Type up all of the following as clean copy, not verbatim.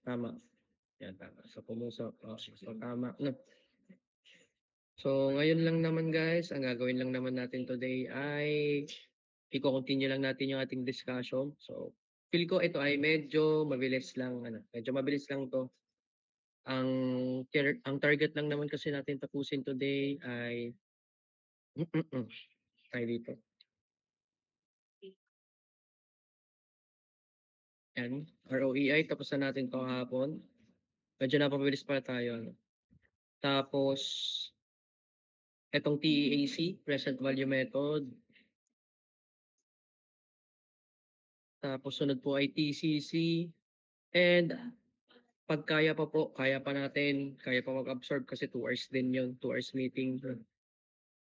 tama. Yan, tama. So, pumusok. So, tama. No. So, ngayon lang naman guys, ang gagawin lang naman natin today ay i-continue lang natin yung ating discussion. So, feel ko ito ay medyo mabilis lang, medyo mabilis lang to. Ang ang target lang naman kasi natin tapusin today ay tayo dito. Yan, ROEI, tapos na natin to hapon. Medyo napabilis pa tayo. Tapos, etong TEAC, present value method. Tapos sunod po ay TCC. And pag kaya pa po, kaya pa natin, kaya pa mag-absorb kasi 2 hours din yun, 2 hours meeting.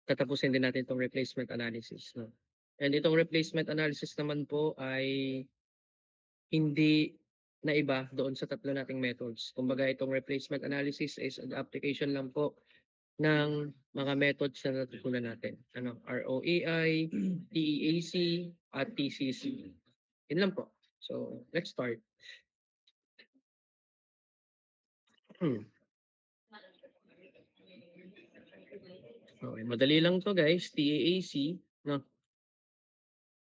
Tatapusin din natin itong replacement analysis. No? And itong replacement analysis naman po ay hindi na iba doon sa tatlo nating methods. Kumbaga itong replacement analysis is an application lang po ng mga methods na natutunan natin. ROEI, TEAC, at TCC. Yun lang po. So, let's start. Hmm. Okay, madali lang to guys, TEAC, no?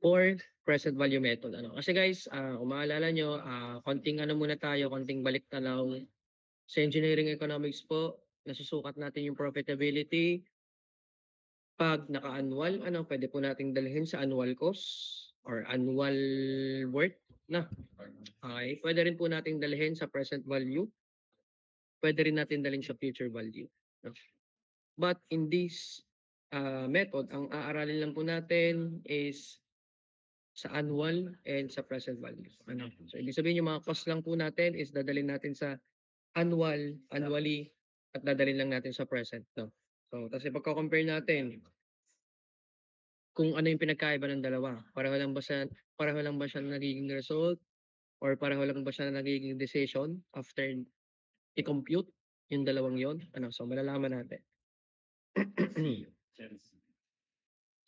Or present value method. Kasi guys, kung maalala nyo, konting muna tayo, konting balik tanaw. Sa engineering economics po, nasusukat natin yung profitability. Pag naka-annual, pwede po nating dalhin sa annual cost or annual worth na. Okay, pwede rin po nating dalhin sa present value. Pwede rin natin dalhin sa future value. No? But in this method, ang aaralin lang po natin is sa annual and sa present value. So, ibig sabihin yung mga cost lang po natin is dadalhin natin sa annually, at dadalhin lang natin sa present. No? So, tapos ipagko-compare natin kung ano yung pinagkaiba ng dalawa. Pareho lang ba siya nagiging result or pareho lang ba siya nagiging decision after i-compute yung dalawang yon. So malalaman natin.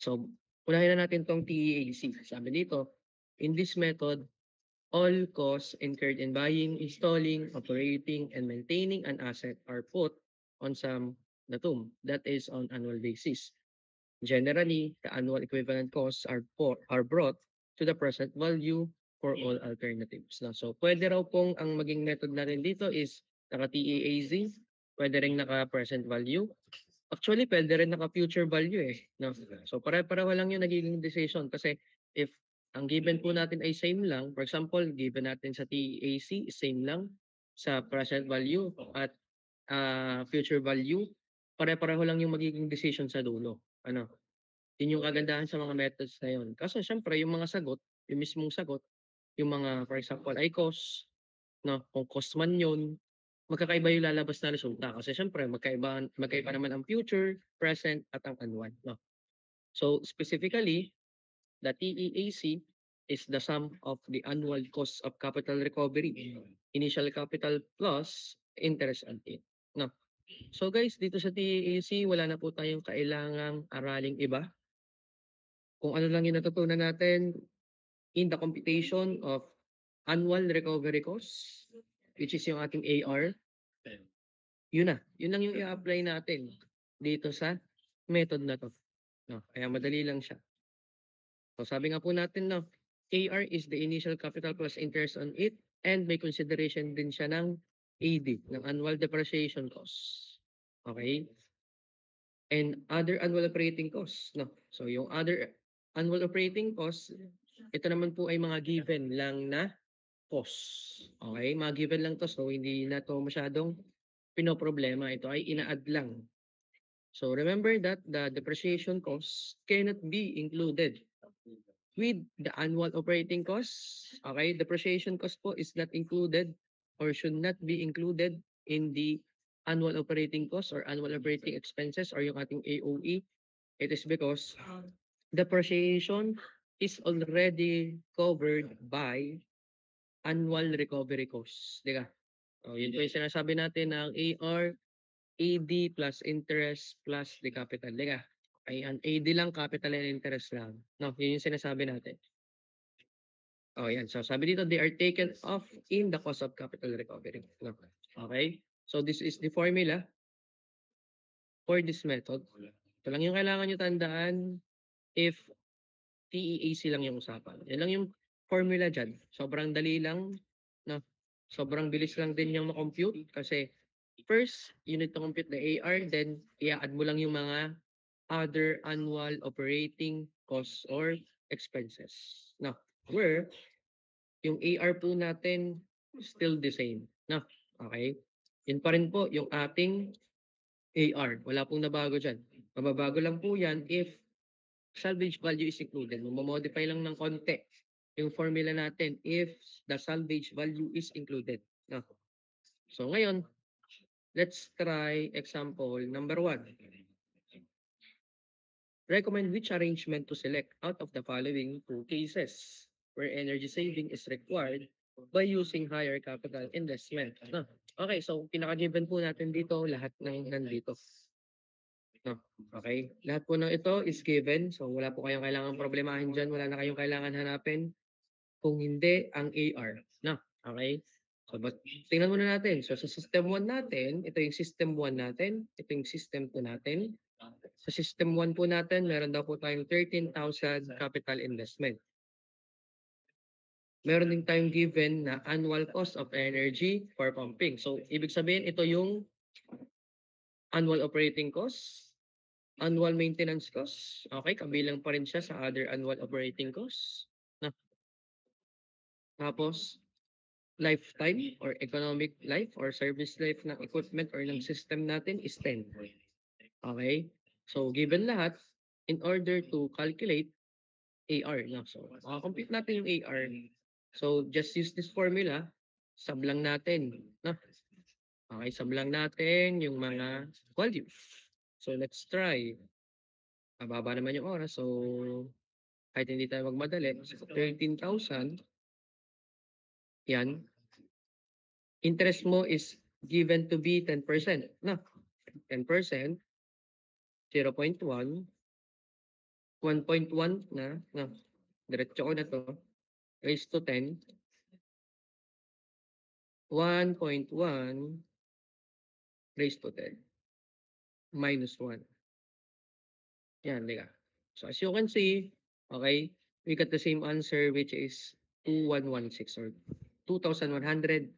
So, unahin na natin tong TEAC. Sabi dito, in this method, all costs incurred in buying, installing, operating, and maintaining an asset are put on some datum. That is on annual basis. Generally, the annual equivalent costs are brought to the present value for all alternatives. No? So, pwede raw pong ang maging method natin dito is naka-TEAZ, pwede rin naka-present value. Actually, pwede rin naka-future value No? So, pare-pareho lang yung nagiging decision kasi if ang given po natin ay same lang, for example, given natin sa TEAC, same lang sa present value at future value, pare-pareho lang yung magiging decision sa dulo. Yun yung kagandahan sa mga methods na yun. Kasi syempre, yung mga sagot, yung mismong sagot, yung mga, for example, ay cost, no? Kung cost man yun, magkakaiba yung lalabas na resulta. Kasi syempre, magkaiba naman ang future, present, at ang annual. No? So, specifically, the TEAC is the sum of the annual cost of capital recovery, initial capital plus interest and fee. No? So guys, dito sa TEAC, wala na po tayong kailangang araling iba. Kung ano lang yung natutunan natin in the computation of annual recovery costs, which is yung ating AR, yun na. Yun lang yung i-apply natin dito sa method na to. No, kaya madali lang siya. So sabi nga po natin, no, AR is the initial capital plus interest on it and may consideration din siya ng AD, ng annual depreciation costs. Okay? And other annual operating costs. No? So yung other annual operating costs, ito naman po ay mga given lang na costs. Okay? Mga given lang to, so hindi na to masyadong pinoproblema. Ito ay ina-add lang. So remember that the depreciation costs cannot be included with the annual operating costs. Okay? Depreciation cost po is not included or should not be included in the annual operating costs or annual operating expenses or yung ating AOE. It is because depreciation is already covered by annual recovery costs. Di ka? So, yun po yung sinasabi natin ng AR, AD plus interest plus the capital. Di ka? Okay, ang AD lang, capital and interest lang. No, yun yung sinasabi natin. Oh, yan. So sabi dito, they are taken off in the cost of capital recovery. No? Okay? So this is the formula for this method. Ito lang yung kailangan nyo tandaan if TEAC lang yung usapan. Yan lang yung formula dyan. Sobrang dali lang. No? Sobrang bilis lang din yung ma-compute kasi first, you need to compute the AR, then i-add mo lang yung mga other annual operating costs or expenses. Now, where yung AR po natin still the same. No? Okay? Yun pa rin po yung ating AR. Wala pong nabago dyan. Mababago lang po yan if salvage value is included. Mamamodify lang ng konti yung formula natin if the salvage value is included. No? So ngayon, let's try example number 1. Recommend which arrangement to select out of the following two cases where energy saving is required by using higher capital investment. No? Okay, so pinaka-given po natin dito lahat ng nandito. No? Okay, lahat po ng ito is given. So wala po kayong kailangan problemahin dyan. Wala na kayong kailangan hanapin. Kung hindi, ang AR. No? Okay? So, but, tingnan muna natin. So, sa system 1 natin, ito yung system 1 natin. Ito yung system 2 natin. Sa system 1 po natin, meron daw po tayong 13,000 capital investment. Meron din tayong given na annual cost of energy for pumping. So, ibig sabihin, ito yung annual operating cost, annual maintenance cost. Okay, kabilang pa rin siya sa other annual operating costs. Na, tapos, lifetime or economic life or service life ng equipment or ng system natin is 10. Okay? So, given lahat, in order to calculate AR, no? So, makakompute natin yung AR. So, just use this formula, sablang natin. No? Okay, sablang natin yung mga values. So, let's try. Mababa naman yung oras. So, kahit hindi tayo magmadali, so 13,000, yan. Interest mo is given to be 10%. No? 10%, 0.1, 1.1 na, diretso ko na to, raised to 10, 1.1 raised to 10, minus 1. Yan, di ka. So as you can see, okay, we got the same answer which is 2116 or $2,116.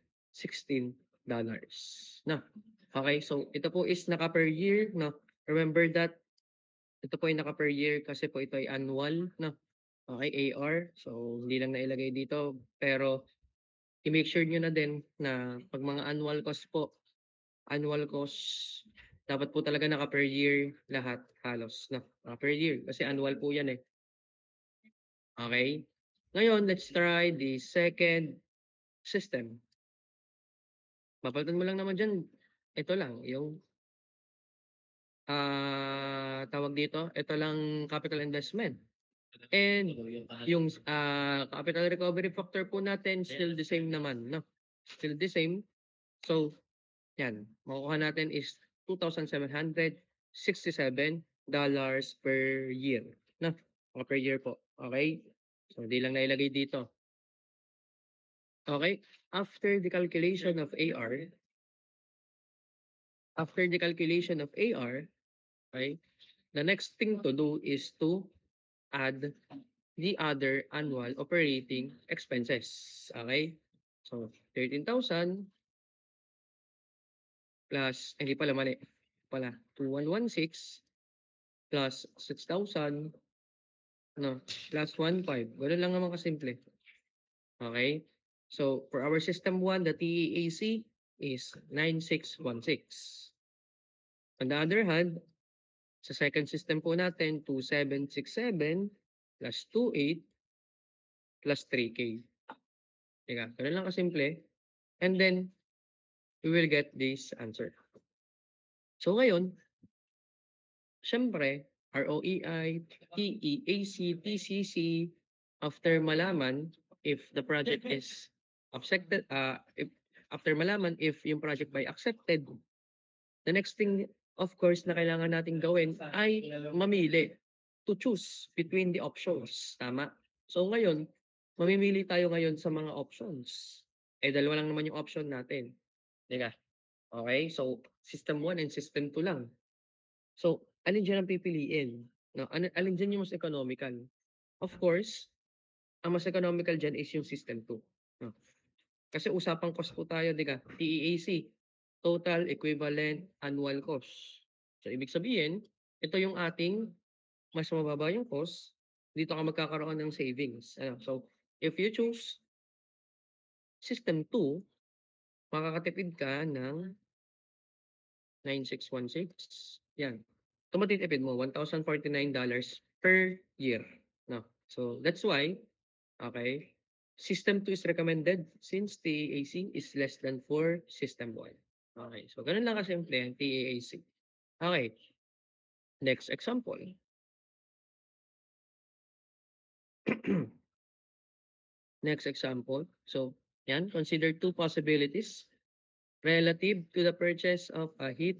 Na, okay, so ito po is naka per year, no? Remember that ito po ay naka per year kasi po ito ay annual, no? Okay, AR. So, hindi lang nailagay dito. Pero, i-make sure nyo na din na pag mga annual cost, dapat po talaga naka per year lahat halos. Na, naka per year. Kasi annual po yan eh. Okay? Ngayon, let's try the second system. Papalitan mo lang naman dyan. Ito lang, yung tawag dito, ito lang capital investment. And yung capital recovery factor po natin still the same naman, no? Still the same. So, yan, makukuha natin is $2,767 per year. No? O per year po. Okay? So, di lang nailagay dito. Okay? After the calculation of AR, okay, the next thing to do is to add the other annual operating expenses. Okay? So, 13,000 plus, hindi pala, mali. Pala, 2,116 plus 6,000, no, plus 1,500. Ganun lang naman kasimple. Okay? So, for our system 1, the TEAC is 9,616. On the other hand, sa second system po natin, 2,767 plus 28 plus 3K. Teka, ganun lang kasimple. And then, we will get this answer. So ngayon, syempre, ROEI, TEAC, TCC, after malaman if the project is accepted, if, after malaman if yung project by accepted, the next thing, of course, na kailangan natin gawin ay mamili to choose between the options. Tama? So ngayon, mamimili tayo ngayon sa mga options. Eh, dalawa lang naman yung option natin, 'di ba? Okey, so System 1 and System 2 lang. So, alin diyan ang pipiliin, 'no? Alin diyan yung mas economical? Of course, ang mas economical diyan is yung System 2, 'no? Kasi usapang cost po tayo, 'di ba? TEAC, Total Equivalent Annual Cost. So, ibig sabihin, ito yung ating mas mababa yung cost, dito ka magkakaroon ng savings, ano. So, if you choose System 2, makakatipid ka ng 9,616, 'yan. Ito matitipid mo $1,049 per year, 'no. So, that's why, okay, System 2 is recommended since TEAC is less than for System 1. Okay, so gano'n lang kasimple ang TEAC. Okay, next example. Next example. So, 'yan, consider two possibilities relative to the purchase of a heat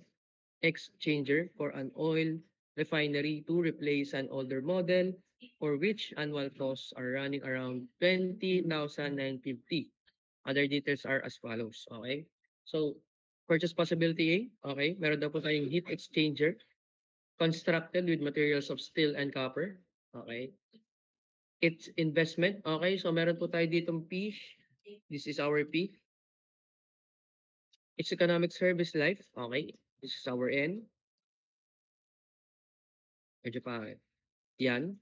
exchanger for an oil refinery to replace an older model for which annual costs are running around 20,950. Other details are as follows, okay? So, purchase possibility A, okay, meron daw po tayong heat exchanger constructed with materials of steel and copper, okay? Its investment, okay, so meron po tayo ditong P, this is our P. Its economic service life, okay, this is our N, medyo pa, yan.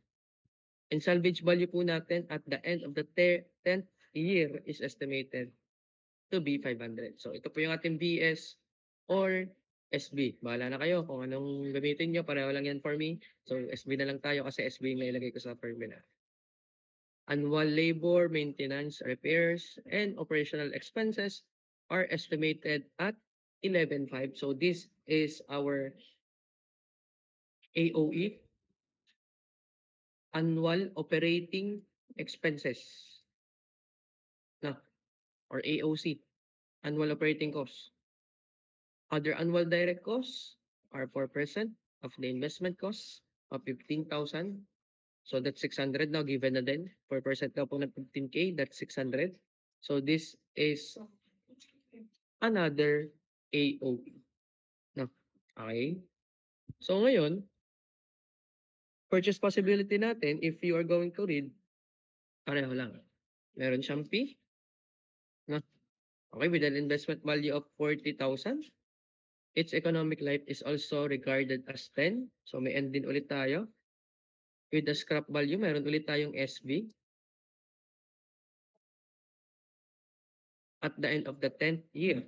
And salvage value po natin at the end of the 10th year is estimated to be 500. So ito po yung ating BS or SB. Bahala na kayo kung anong gamitin nyo. Pareho lang yan for me. So SB na lang tayo kasi SB yung nailagay ko sa formula. Annual labor, maintenance, repairs, and operational expenses are estimated at 11.5. So this is our AOE, annual operating expenses, na, or AOC, annual operating costs. Other annual direct costs are 4% of the investment costs of 15,000. So that's 600 now given na din. 4% daw po ng 15K, that's 600. So this is another AOE. No? Okay? So ngayon, purchase possibility natin, if you are going to read, pareho lang. Meron siyang P, no? Okay, with an investment value of 40,000. Its economic life is also regarded as 10. So may end din ulit tayo. With the scrap value, meron ulit tayong SB. At the end of the 10th year,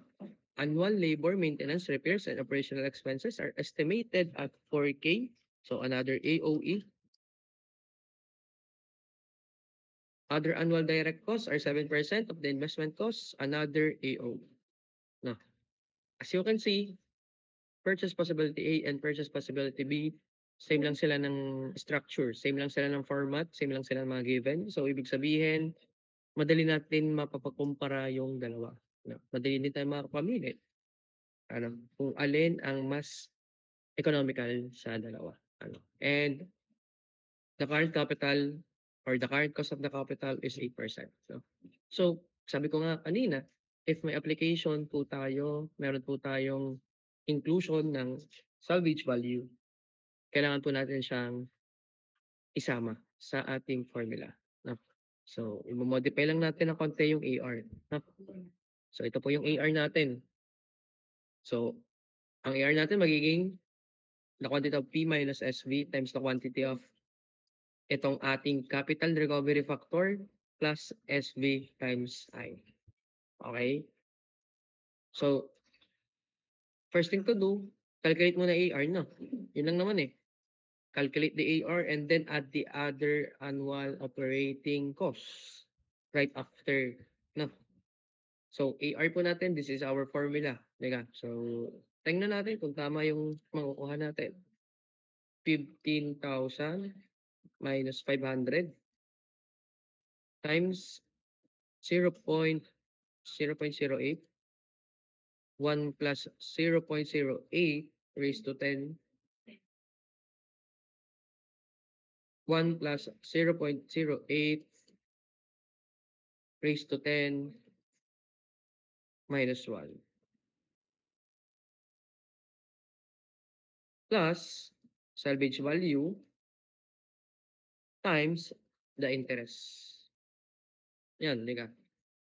annual labor, maintenance, repairs, and operational expenses are estimated at 4K. So another AOE. Other annual direct costs are 7% of the investment costs, another AOE. Now, as you can see, purchase possibility A and purchase possibility B, same lang sila ng structure, same lang sila ng format, same lang sila ng mga given. So, ibig sabihin, madali natin mapapagkumpara yung dalawa. No? Madali din tayo makapamili. Ano, kung alin ang mas economical sa dalawa. Ano. And the current capital or the current cost of the capital is 8%. So sabi ko nga kanina, if may application po tayo, meron po tayong inclusion ng salvage value, kailangan po natin siyang isama sa ating formula. No? So, i-modify lang natin ng konti yung AR. No? So, ito po yung AR natin. So, ang AR natin magiging the quantity of P minus SV times the quantity of itong ating capital recovery factor plus SV times I. Okay? So, first thing to do, calculate mo na AR, no? Yun lang naman eh. Calculate the AR and then add the other annual operating costs right after. No? So, AR po natin, this is our formula. Diba? So, tingnan natin kung tama yung makukuha natin. 15,000 minus 500 times 0.08, 1 plus 0.08 raised to 10, 1 plus 0.08 raised to 10 minus 1 plus salvage value times the interest. Yan, di ka?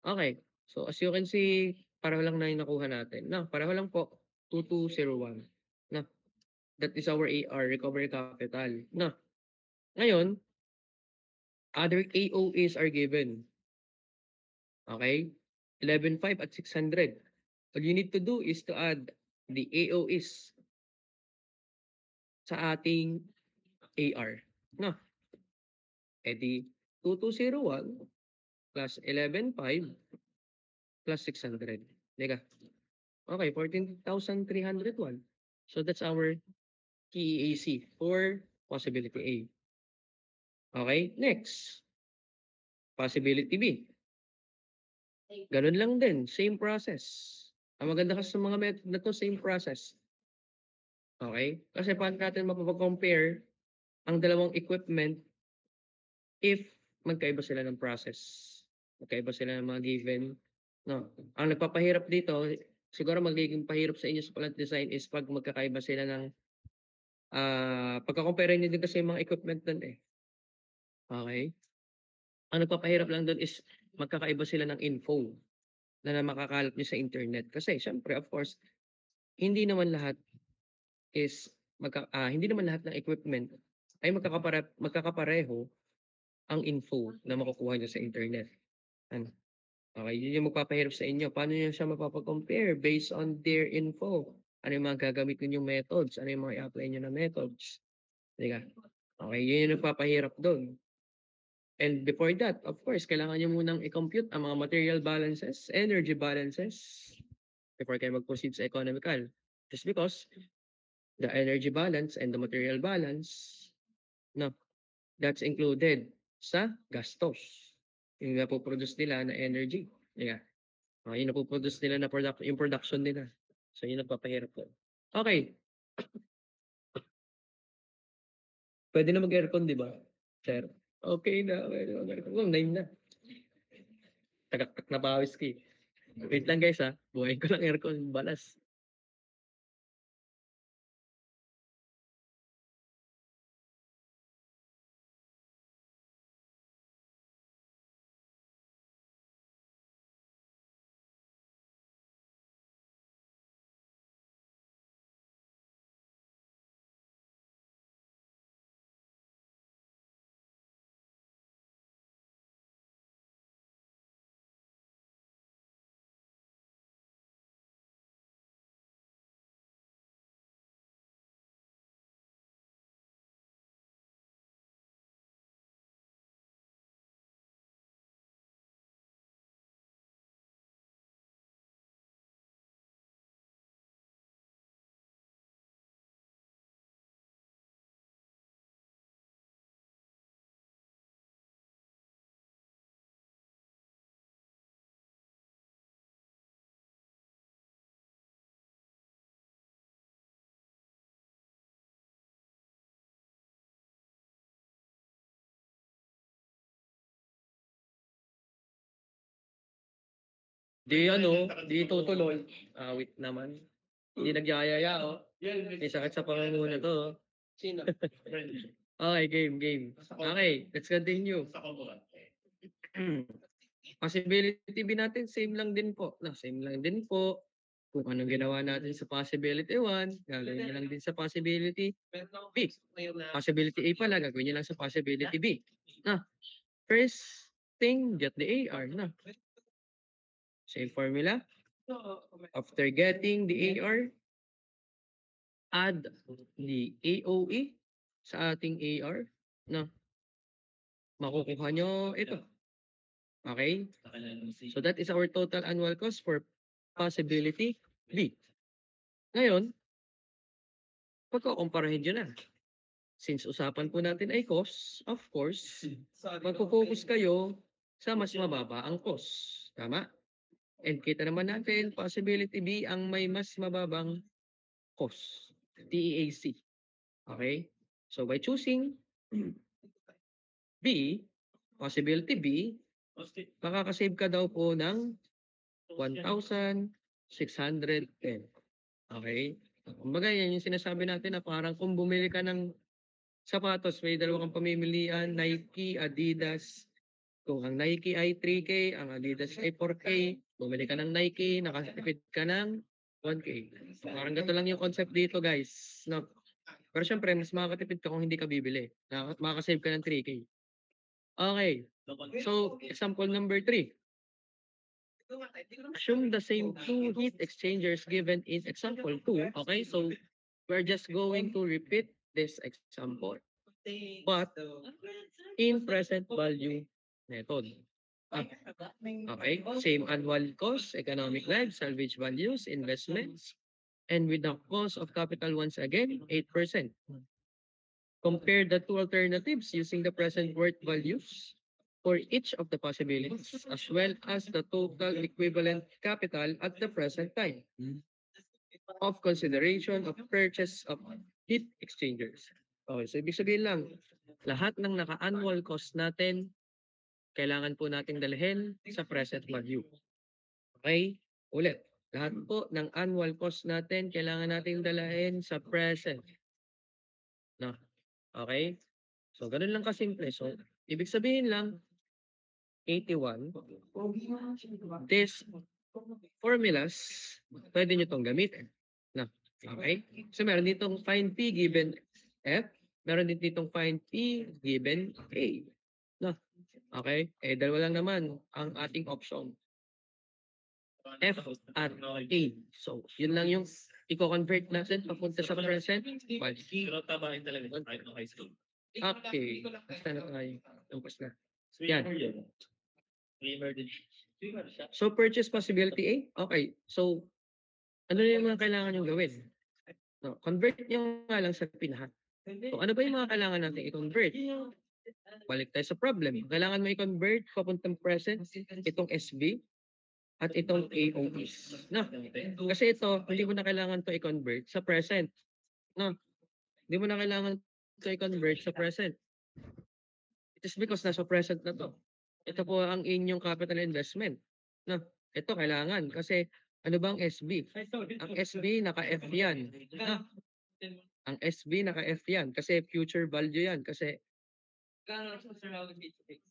Okay. So, as you can see, pareho lang na yung nakuha natin. No, pareho lang po. 2201. No, that is our AR, recovery capital. No, ngayon, other AOAs are given. Okay? 11.5 at 600. All you need to do is to add the AOAs sa ating AR. No, edi 2201 plus 11.5 plus 600. Teka. Okay, 14,301. So that's our TEAC for possibility A. Okay, next. Possibility B. Ganun lang din, same process. Ang maganda kasi sa mga method na to, same process. Okay? Kasi paano natin mapapag-compare ang dalawang equipment if magkaiba sila ng process. Magkaiba sila ng mga given. No. Ang nagpapahirap dito, siguro magiging pahirap sa inyo sa plant design is pag magkakaiba sila ng pagka-compare niyo din kasi yung mga equipment dun eh. Okay? Ang nagpapahirap lang dun is magkakaiba sila ng info na makakalat niyo sa internet. Kasi siyempre, of course, hindi naman lahat is hindi naman lahat ng equipment ay magkakapareho ang info na makukuha niyo sa internet. Ano? Okay, yun yung magpapahirap sa inyo. Paano niyo siya mapapa-compare based on their info? Ano yung mga gagamit ninyong methods? Ano yung mga i-apply niyo na methods? Di ka? Okay, yun yung nagpapahirap doon. And before that, of course, kailangan niyo munang i-compute ang mga material balances, energy balances, before kayo mag-proceed sa economical. Just because the energy balance and the material balance, no, that's included sa gastos. Yung napoproduce nila na energy. Yeah. Yung napoproduce nila na yung production nila. So, yun nagpapahirap po. Okay. Pwede na mag-aircon, di ba? Sir. Okay na. Pwede mag-aircon. Oh, 9 na. Tagaktak na pawis ko eh. Wait lang guys ha. Buhayin ko lang aircon. Balas. Di ano, di tutuloy. Wait naman. Hindi nagyayaya oh. May sakit sa pangunguna to oh. Sino? Okay, game. Okay, let's continue. Possibility B natin, same lang din po. No, same lang din po. Kung anong ginawa natin sa possibility 1, gagawin nyo lang din sa possibility B. Possibility A pala, gagawin nyo lang sa possibility B. Na, first thing, get the AR. Na, same formula. After getting the AR, add the AOE sa ating AR. Na, makukuha nyo ito. Okay? So that is our total annual cost for possibility B. Ngayon, pagkukumparahin nyo na. Since usapan po natin ay cost, of course, magpo-focus kayo sa mas mababa ang cost. Tama? And kita naman natin, possibility B ang may mas mababang cost. TEAC. Okay? So by choosing B, possibility B, makaka-save ka daw po ng 1,610. Okay? Kumbaga yan yung sinasabi natin na parang kung bumili ka ng sapatos, may dalawa kang pamimilian, Nike, Adidas. Kung ang Nike ay 3K, ang Adidas ay 4K, bumili ka ng Nike, nakatipid ka ng 1K. So, parang ganito lang yung concept dito, guys. No? Pero syempre, mas makakatipid ka kung hindi ka bibili. Makakasave ka ng 3K. Okay. So, example number 3. Assume the same two heat exchangers given in example 2. Okay, so we're just going to repeat this example, but in present value method. Ah, okay, same annual cost, economic life, salvage values, investments, and with the cost of capital once again, 8%. Compare the two alternatives using the present worth values for each of the possibilities, as well as the total equivalent capital at the present time of consideration of purchase of heat exchangers. Okay, so ibig sabihin lang, lahat ng naka-annual cost natin, kailangan po nating dalhin sa present value. Okay? Ulit, lahat po ng annual cost natin, kailangan nating dalhin sa present. No? Okay? So, ganun lang kasimple. So, ibig sabihin lang, 81, these formulas, pwede nyo itong gamitin. No? Okay? So, meron ditong find P given F, meron din ditong find P given A. No? Okay? Eh, dalawa lang naman ang ating option. F at A. So, yun lang yung i-convert natin papunta sa present. Pero tabahin talaga kahit no high school. Okay. Basta na tayo. Tapos na. Yan. Emergency. So, purchase possibility A. Okay. So, ano na yung mga kailangan nyo gawin? No, convert nyo nga lang sa pinahat. So, ano ba yung mga kailangan natin i-convert? Balik tayo sa problem. Kailangan mo i-convert papuntang present itong SB at itong AOS. No? Kasi ito, hindi mo na kailangan to i-convert sa present. No? Hindi mo na kailangan to i-convert sa present. It is because nasa present na to. Ito po ang inyong capital investment. No? Ito kailangan kasi ano bang SB? Ang SB naka-F yan. No? Ang SB naka-F yan kasi future value yan kasi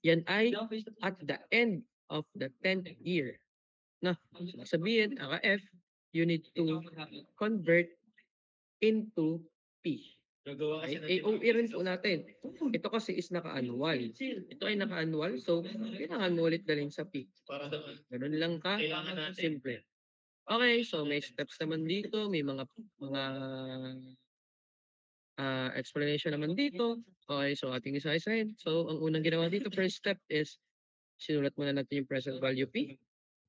yan ay at the end of the 10th year. No? Sabihin, naka-F, you need to convert into P. Okay? AOE rin po natin. Ito kasi is naka-annual. Ito ay naka-annual, so kailangan mo ulit dalhin sa P. Para doon. Ganun lang ka, Kailangan natin. simple. Okay, so may steps naman dito, may mga explanation naman dito. Okay, so ating isa-isahin. So ang unang ginawa dito, first step is sinulat muna natin yung present value P.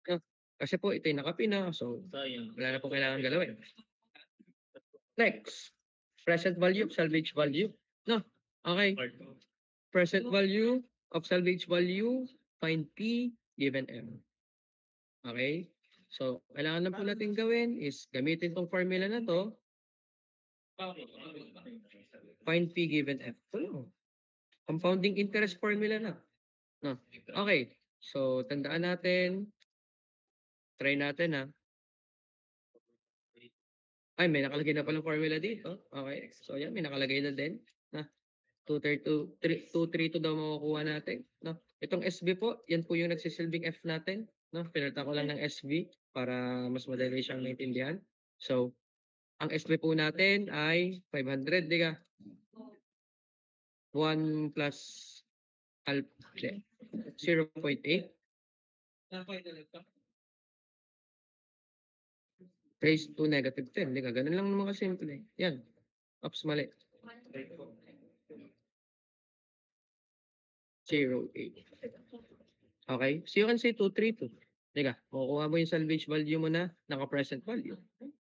No? Kasi po ito yung nakapina, so Sayang. wala na po kailangan galawin. Next, present value of salvage value. No, okay. Present value of salvage value, find P given M. Okay? So, kailangan lang po natin gawin is gamitin tong formula na to, find P given F. So, compounding interest formula na. No. Okay. So, tandaan natin, try natin ha. Ay, may nakalagay na palang formula dito. Okay. So, yan, may nakalagay na din. Na 232 daw makukuha natin. No? Itong SB po, yan po yung nagsisilbing F natin. No? Pinalitan ko lang ng SB para mas madali siyang maintindihan. So, ang SB po natin ay 500, di ka? 1 plus alpha, 0.8 raised to negative 10. Di ka? Ganun lang naman kasimple. Yan. Ops, mali. 0.8. Okay? So you can say 232. Teka, makukuha mo yung salvage value mo na naka-present value.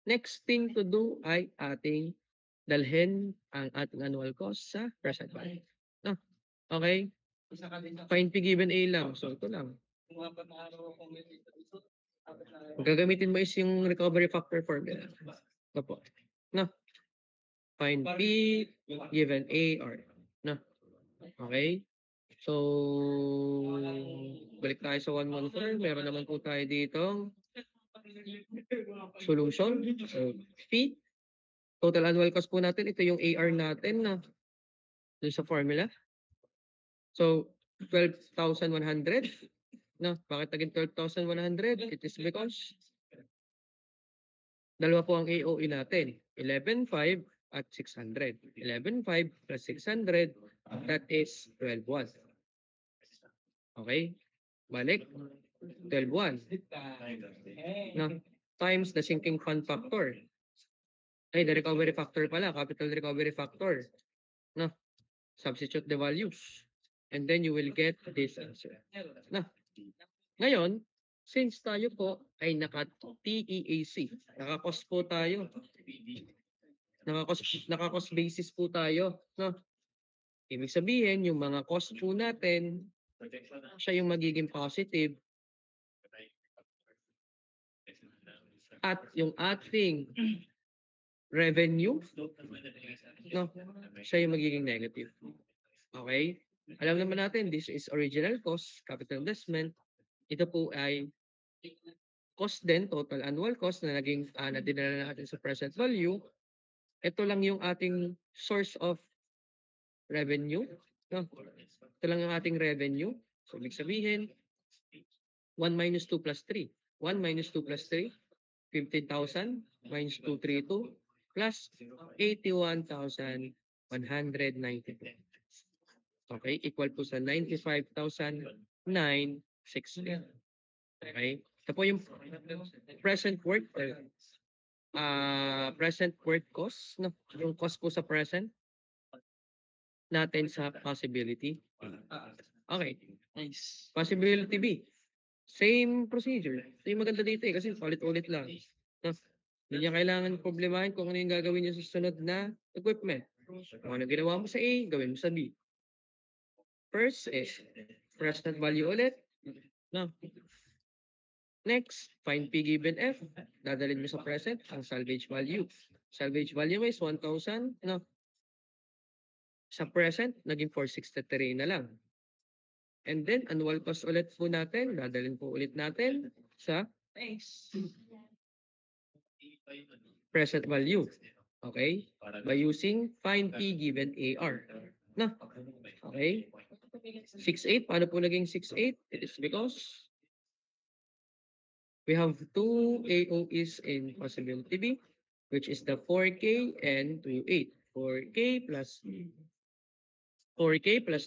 Next thing to do ay ating dalhin ang ating annual cost sa present value. No? Okay? Find P given A lang. So ito lang. Ang gagamitin mo is yung recovery factor formula. Ito po. No? Find P given A or no? Okay? So, balik tayo sa 114. Meron naman po tayo dito solution. So, P, total annual cost po natin. Ito yung AR natin na dun sa formula. So, 12,100. No, bakit naging 12,100? It is because dalawa po ang AOE natin. 11,500 at 600. 11,500 plus 600, that is 12,100. Okay? Balik. 12,100. No, times the sinking fund factor. Ay, the recovery factor pala. Capital recovery factor. No, substitute the values. And then you will get this answer. No. Ngayon, since tayo po ay naka-TEAC, naka-cost po tayo, naka-cost basis po tayo, no? Ibig sabihin, yung mga cost po natin, siya yung magiging positive at yung ating revenue, no, siya yung magiging negative. Okay? Alam naman natin, this is original cost, capital investment. Ito po ay cost din, total annual cost na naging na dinala natin sa present value. Ito lang yung ating source of revenue. No? Ito lang yung ating revenue. So, ibig sabihin, 1 minus 2 plus 3. 1 minus 2 plus 3, 15,000 minus 232 plus 81,192. Okay, equal po sa 95,960. Okay? Ito po yung present worth present worth cost, no? Yung cost po sa present natin sa possibility. Okay. Nice. Possibility B. Same procedure. Ito yung maganda dito kasi ulit-ulit lang. No? Hindi niya kailangan problemahin kung ano yung gagawin niyo sa susunod na equipment. Kung ano ginawa mo sa A, gawin mo sa B. First is present value ulit. No? Next, find P given F. Dadalhin mo sa present ang salvage value. Salvage value is 1,000. No? Sa present, naging 463 na lang. And then, annual cost ulit po natin. Dadalhin po ulit natin sa present value. Okay? By using find P given AR. No? Okay? 6,800. Paano po naging 6,800? It is because we have two AOEs in possibility B, which is the 4K and 28. 4K plus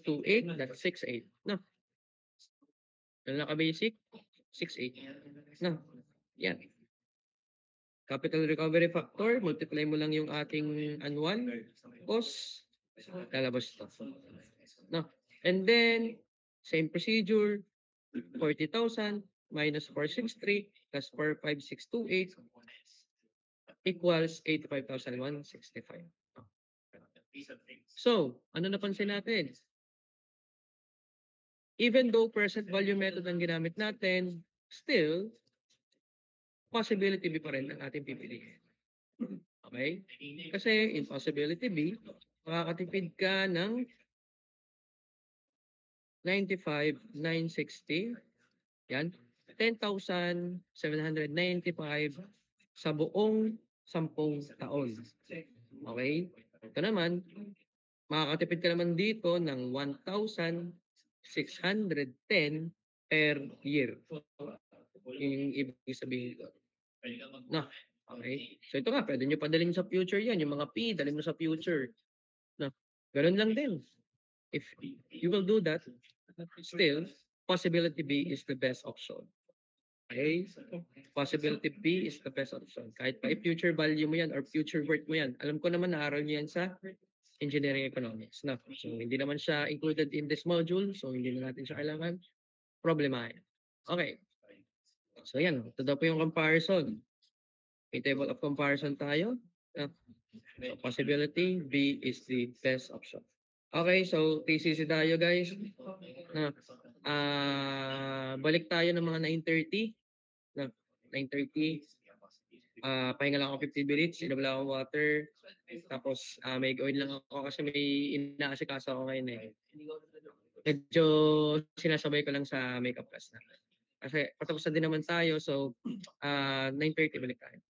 28, that's 6,800. No? Ano naka-basic? 6,800. No? Yan. Capital recovery factor, multiply mo lang yung ating annual cost, lalabas ito. No? And then, same procedure, 40,000 minus 463 plus 45628 equals 85,165. So, ano napansin natin? Even though present value method ang ginamit natin, still, possibility B pa rin ang ating pipiliin. Okay? Kasi in possibility B, makakatipid ka ng 95,960. Yan. 10,795 sa buong 10 taon. Okay? Ito naman, makakatipid ka naman dito ng 1,610 per year. Yung ibig sabihin ko. No. Okay? So ito nga, pwede nyo padalhin sa future yan. Yung mga P, dalhin mo sa future. No. Ganun lang din. If you will do that, still, possibility B is the best option. Okay? Possibility B is the best option. Kahit pa future value mo yan or future worth mo yan. Alam ko naman naaral niyo yan sa engineering economics. No? So, hindi naman siya included in this module. So, hindi na natin siya kailangan problemahin. Okay. So, yan. Ito daw po yung comparison. May table of comparison tayo. So, possibility B is the best option. Okay, so TCC tayo guys. Na, balik tayo ng mga 9:30. Na, 9:30. Pahinga lang ako 15 minutes. Inom lang ako water. Tapos may gawin lang ako kasi may inaasikaso ako ngayon eh. medyo sinasabay ko lang sa makeup class namin. Kasi patapos na din naman tayo so, 9:30 balik tayo.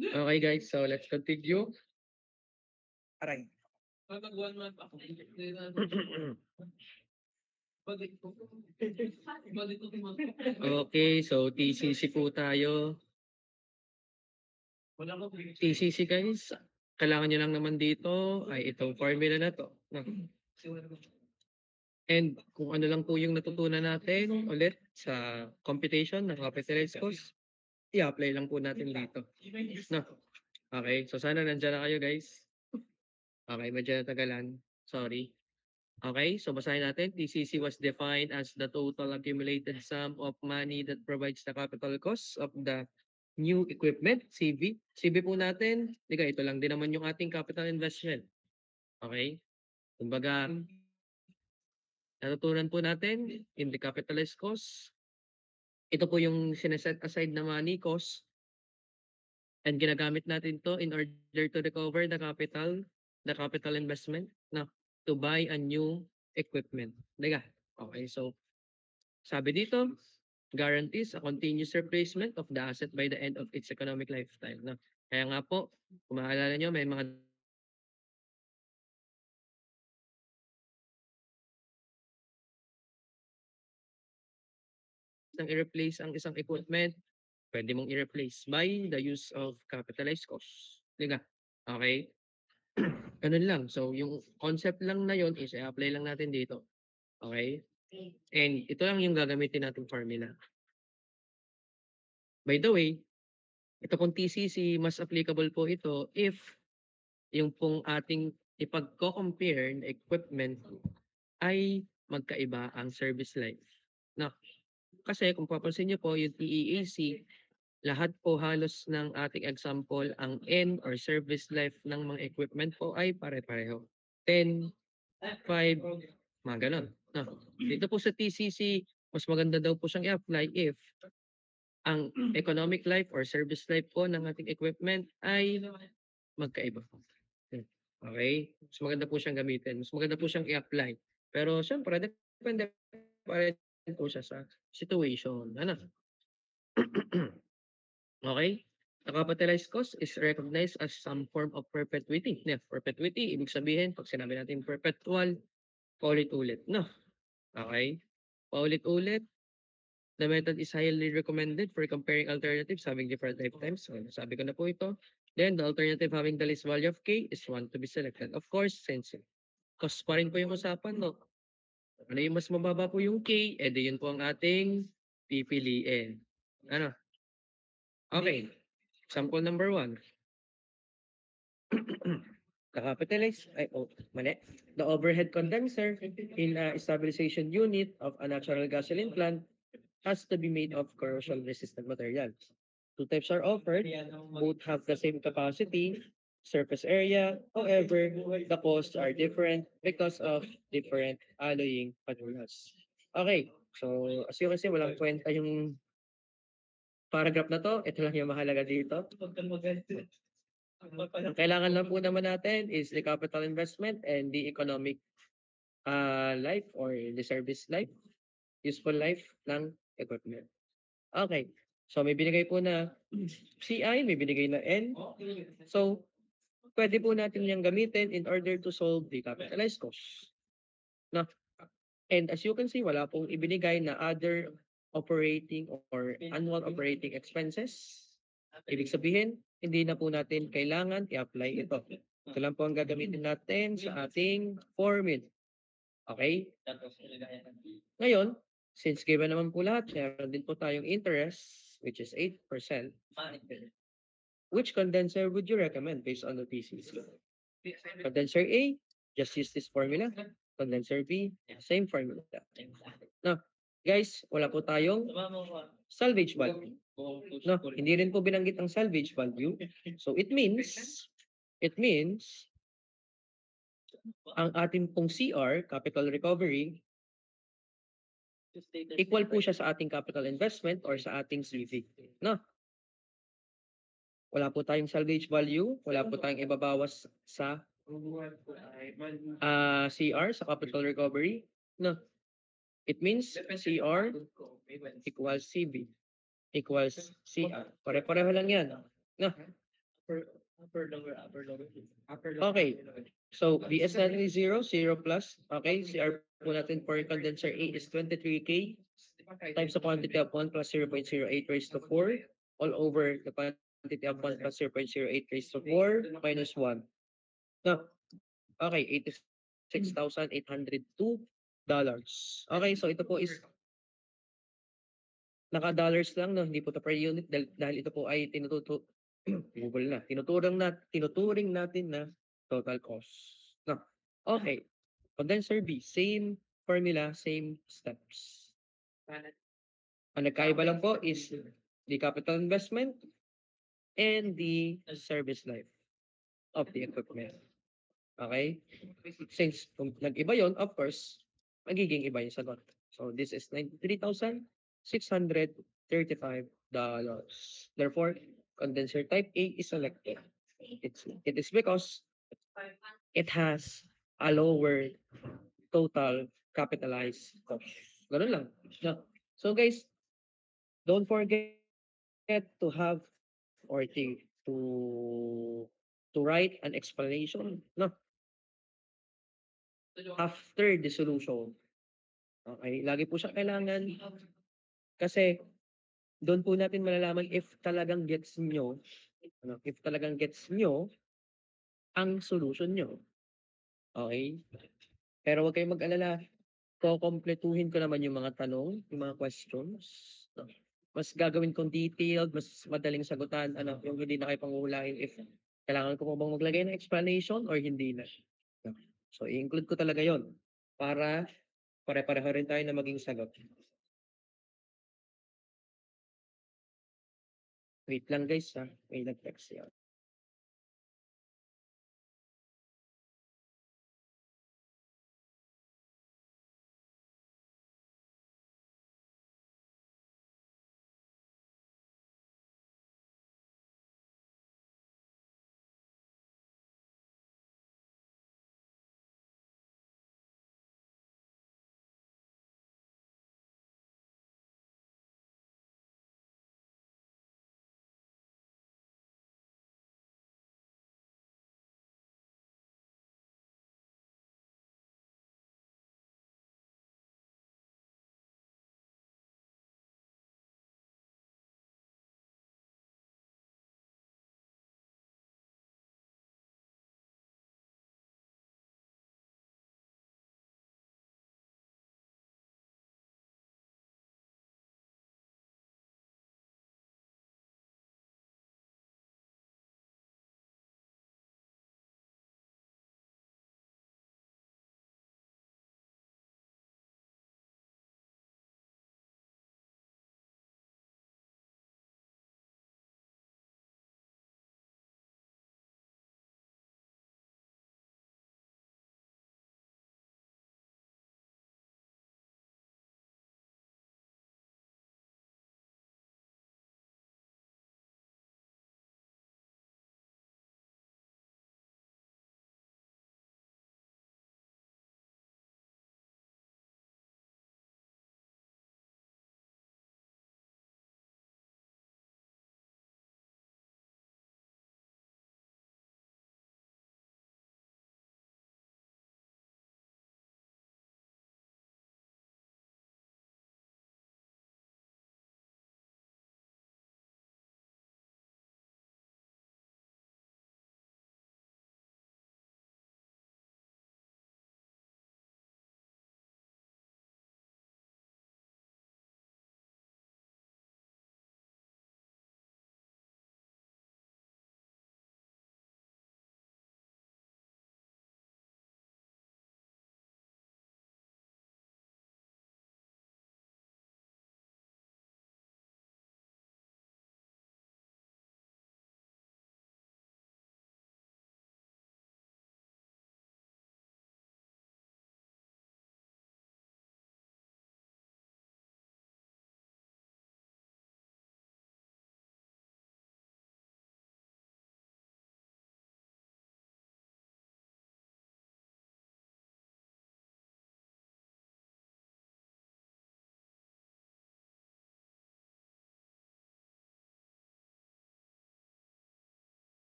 Okay guys, so let's continue. Aray. Okay, so TCC po tayo. TCC guys, kailangan nyo lang naman dito ay itong formula na to. No? And kung ano lang po yung natutunan natin ulit sa computation ng capitalized cost, i-apply lang po natin dito. No? Okay, so sana nandiyan na kayo guys. Okay, medyo natagalan. Sorry. Okay, so basahin natin. TCC was defined as the total accumulated sum of money that provides the capital costs of the new equipment, CV. CV po natin, ito lang din naman yung ating capital investment. Okay? Kumbaga, natutunan po natin in the capitalized cost. Ito po yung sineset aside na money cost and ginagamit natin to in order to recover the capital investment na to buy a new equipment. Okay, so sabi dito, guarantees a continuous replacement of the asset by the end of its economic lifetime. No? Kaya nga po, kung maalala nyo, may mga nang i-replace ang isang equipment, pwede mong i-replace by the use of capitalized cost. Okay? Ganun lang. So, yung concept lang na yun is i-apply lang natin dito. Okay? And ito lang yung gagamitin nating formula. By the way, ito pong TCC, mas applicable po ito if yung pong ating ipagko-compare na equipment ay magkaiba ang service life. No? Kasi kung papansin niyo po, yung TEAC, lahat po halos ng ating example, ang end or service life ng mga equipment po ay pare-pareho. 10, 5, mga ganon. No? Dito po sa TCC, mas maganda daw po siyang i-apply if ang economic life or service life po ng ating equipment ay magkaiba. Okay? Mas maganda po siyang gamitin. Mas maganda po siyang i-apply. Pero syempre, depende pa rin po siya sa situation. Ano? Okay? The capitalized cost is recognized as some form of perpetuity. Perpetuity, ibig sabihin, pag sinabi natin perpetual, paulit-ulit. No? Okay? Paulit-ulit, the method is highly recommended for comparing alternatives having different lifetimes. So, sabi ko na po ito. Then, the alternative having the least value of K is one to be selected. Of course, since cost pa rin po yung usapan, no? Ano yung mas mababa po yung K, edi yun po ang ating pipiliin. Ano? Okay. Example number 1. The capitalized, mali. The overhead condenser in a stabilization unit of a natural gasoline plant has to be made of corrosion-resistant materials. Two types are offered. Both have the same capacity, surface area. However, the costs are different because of different alloying materials. Okay, so as you can see, walang kwenta yung paragraph na to. Ito lang yung mahalaga dito. Ang kailangan lang po naman natin is the capital investment and the economic life or the service life, useful life ng equipment. Okay. So may binigay po na CI, may binigay na N. So pwede po natin yung gamitin in order to solve the capitalized cost. No? And as you can see, wala pong ibinigay na other operating or annual operating expenses. Ibig sabihin, hindi na po natin kailangan i-apply ito. Ito lang po ang gagamitin natin sa ating formula. Okay? Ngayon, since given naman po lahat, meron din po tayong interest, which is 8%. Which condenser would you recommend based on the TCC? Condenser A, just use this formula. Condenser B, same formula. No, guys, wala po tayong salvage value. No, hindi rin po binanggit ang salvage value. So it means ang ating pong CR, capital recovery, equal po siya sa ating capital investment or sa ating CV. No? Wala po tayong salvage value, wala po tayong ibabawas sa CR, sa capital recovery. No. It means CR equals CV equals CR. Pare-pareho lang yan. No. Upper lower. Okay. So, BSN is 0, 0 plus. Okay, CR po natin for condenser A is 23K times the quantity of 1 plus 0.08 raised to 4 all over the quantity of 1 plus 0.08 raised to 4 minus 1. No, okay, $86,802. Okay, so ito po is naka-dollars lang, no? Hindi po ito per unit dahil ito po ay Google na. Tinuturing natin na total cost. No. Okay. Condenser B, same formula, same steps. Ang nagkaiba lang po is the capital investment and the service life of the equipment. Okay? Since kung nag-iba yon, of course, magiging iba yung sagot. So this is $93,635. Therefore, condenser type A is selected. It is because it has a lower total capitalized cost. Ganun lang. No. So guys, don't forget to have or to write an explanation, no, after the solution. Okay, lagi po siya kailangan kasi doon po natin malalaman if talagang gets nyo, if talagang gets nyo ang solution nyo. Okay? Pero huwag kayong mag-alala, kukumpletuhin ko naman yung mga tanong, yung mga questions. No? Mas gagawin kong detailed, mas madaling sagutan, yung hindi na kayo panghuhulahin if kailangan ko po bang maglagay ng explanation or hindi na. No? So, i-include ko talaga yon para pare-pareho rin tayo na maging sagot. Wait lang guys ha, may nag-text yan.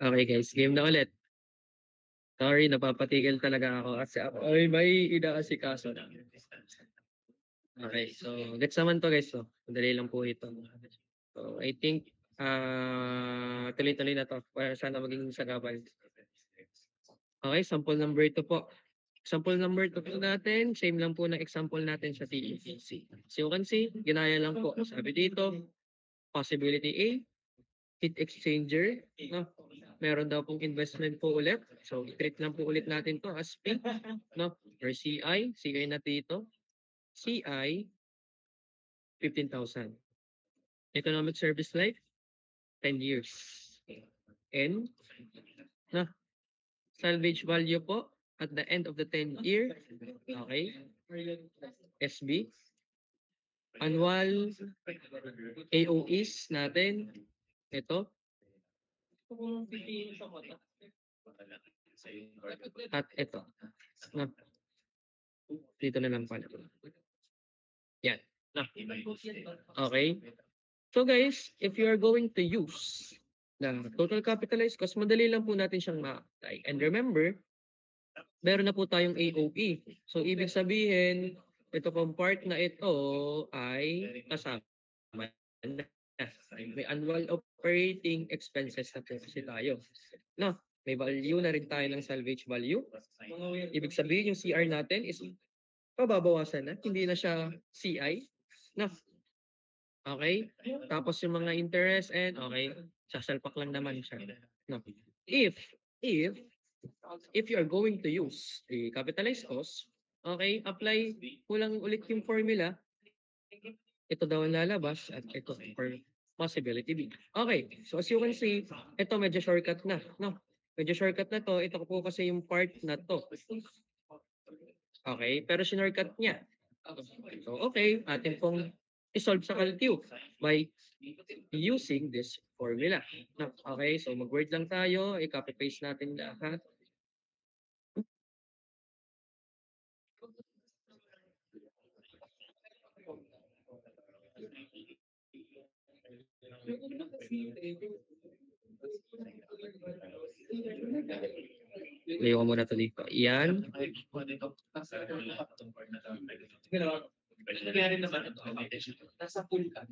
Okay guys, game na ulit. Sorry, napapatigil talaga ako kasi ako ay may inaasikaso. Okay, so gets naman to guys. So, madali lang po ito. So, I think tuloy-tuloy na to para sana maging sagabal. Okay, sample number 2 po. Example number 2 po natin, same lang po ng example natin sa TEPC. So you can see, ginaya lang po. Sabi dito, possibility A, heat exchanger. No? Meron daw pong investment po ulit. So, treat lang po ulit natin to as P. No? Or CI. CI na dito. CI, 15,000. Economic service life, 10 years. N, no? Salvage value po at the end of the 10 year. Okay. SB. Annual AOEs natin. Ito. At ito. No? Dito na lang pala. Yan. No? Okay. So guys, if you are going to use the total capitalized cost, madali lang po natin siyang ma-apply. And remember, meron na po tayong AOE. So ibig sabihin, ito pong part na ito ay kasama na. May annual operating expenses na po kasi tayo. No, may value na rin tayo ng salvage value. Ibig sabihin yung CR natin is pababawasan na, hindi na siya CI. No, okay? Tapos yung mga interest and okay, sasalpak lang naman siya. No. If if you are going to use the capitalized cost, okay, apply mo lang ulit yung formula. Ito daw ang lalabas at ito for possibility B. Okay, so as you can see, ito medyo shortcut na, no? Medyo shortcut na to. Ito po kasi yung part na to. Okay, pero shortcut niya. So okay, atin pong isolve sa calcu by using this formula. No, okay, so mag-word lang tayo, i-copy paste natin lahat. Layo ko muna to dito. Yan. Nangyari naman ito. Nasa pool ka.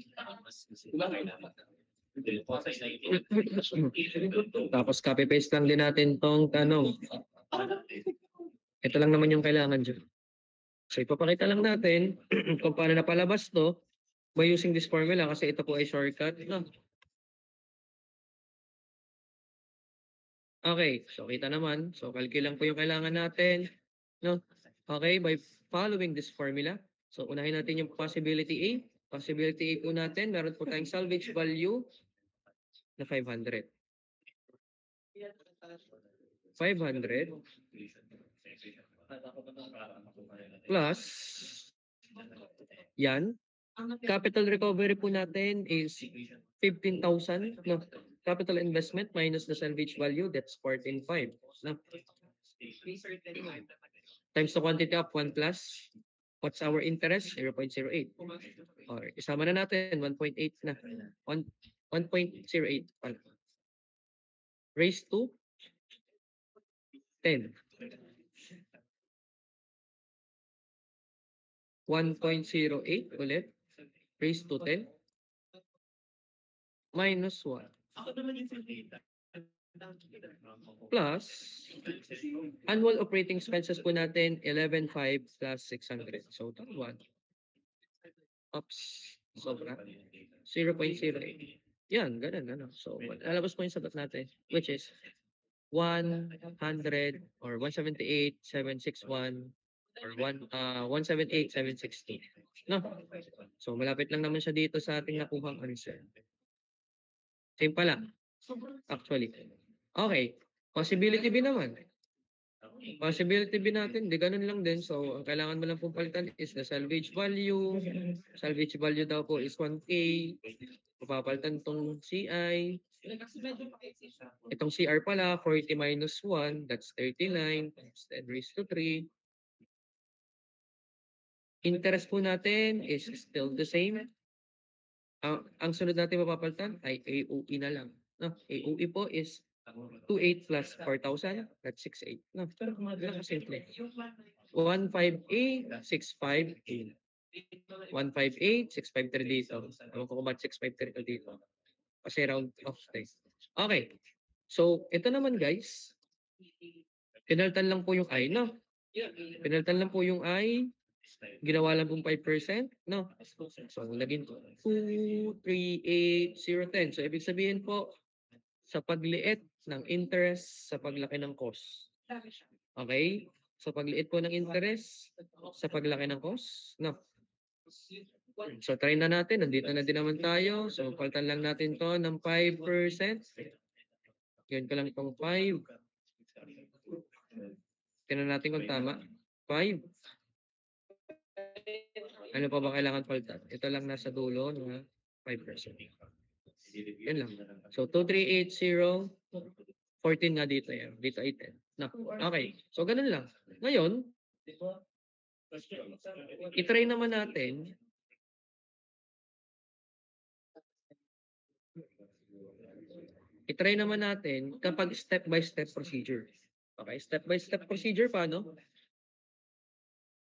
Tapos copy paste lang din natin tong tanong. Ito lang naman yung kailangan dyan. So ipapakita lang natin kung paano napalabas to by using this formula kasi ito po ay shortcut. No? Okay, so kita naman. So calculate lang po yung kailangan natin. No? Okay, by following this formula. So unahin natin yung possibility A. Possibility A po natin, meron po tayong salvage value na 500. 500 plus yan. Capital recovery po natin is 15,000. No? Capital investment minus the salvage value, that's 14,500. No? Times the quantity of 1 plus. What's our interest? 0.08. Or isama na natin, 1.8 na. 1.08 pala. Raised to 10. 1.08 ulit. Raised to 10. Minus 1. Plus, annual operating expenses po natin, 11,500 plus 600. So, that one. Oops. Sobra. 0.08. Yan, ganun. So, lalabas po yung sagot natin, which is 100 or 178,761 or 178,760. No? So, malapit lang naman siya dito sa ating nakuhang answer. Same pala. Actually. Okay. Possibility B naman. Possibility B natin, di ganun lang din. So, ang kailangan mo lang pong palitan is the salvage value. Salvage value daw po is 1K. Papapalitan itong CI. Itong CR pala, 40 minus 1, that's 39 times 10 raised to 3. Interest po natin is still the same. Ang sunod natin mapapalitan ay AOE na lang. No? AOE po is 28 plus 4,000, that's 68. No, ganun kasimple. 15A, 65A. 158, 653 dito. Ewan ko kung ba't 653 dito. Kasi round off tayo. Okay. So, ito naman guys, pinalitan lang po yung I, no? Pinalitan lang po yung I, ginawa lang pong 5%, no? So, naging 2, 3, 8, 0, 10. So, ibig sabihin po, sa pagliit ng interest sa paglaki ng cost. Okay? Sa pagliit po ng interest sa paglaki ng cost, no? So, try na natin. Nandito na din naman tayo. So, palitan lang natin to ng 5%. Yun ko lang itong 5. Tingnan natin kung tama. 5. Ano pa ba kailangan palitan? Ito lang nasa dulo na 5%. Yun lang. So, 2380, 14 nga dito yan. Dito ay 10. No. Okay. So, ganun lang. Ngayon, itry naman natin kapag step-by-step procedure. Okay, step-by-step procedure paano?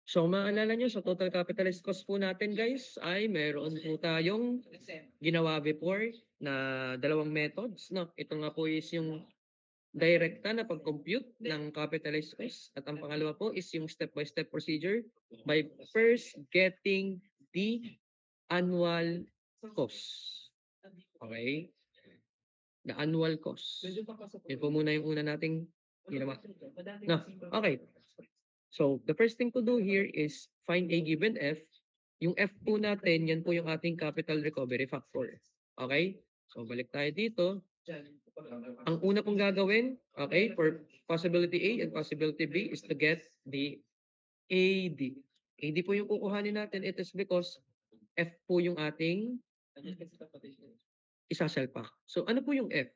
So, maalala nyo, sa total capitalized cost po natin, guys, ay meron po tayong ginawa before na dalawang methods. No? Ito nga po is yung direkta na pag-compute ng capitalized cost. At ang pangalawa po is yung step-by-step procedure by first getting the annual cost. Okay? The annual cost. Yun po muna yung una nating ginawa. No, okay. So, the first thing to do here is find a given F. Yung F po natin, yan po yung ating capital recovery factor. Okay? So, balik tayo dito. Ang una pong gagawin, okay, for possibility A and possibility B is to get the AD. AD po yung kukuhanin natin. It is because F po yung ating isasalpak. So, ano po yung F?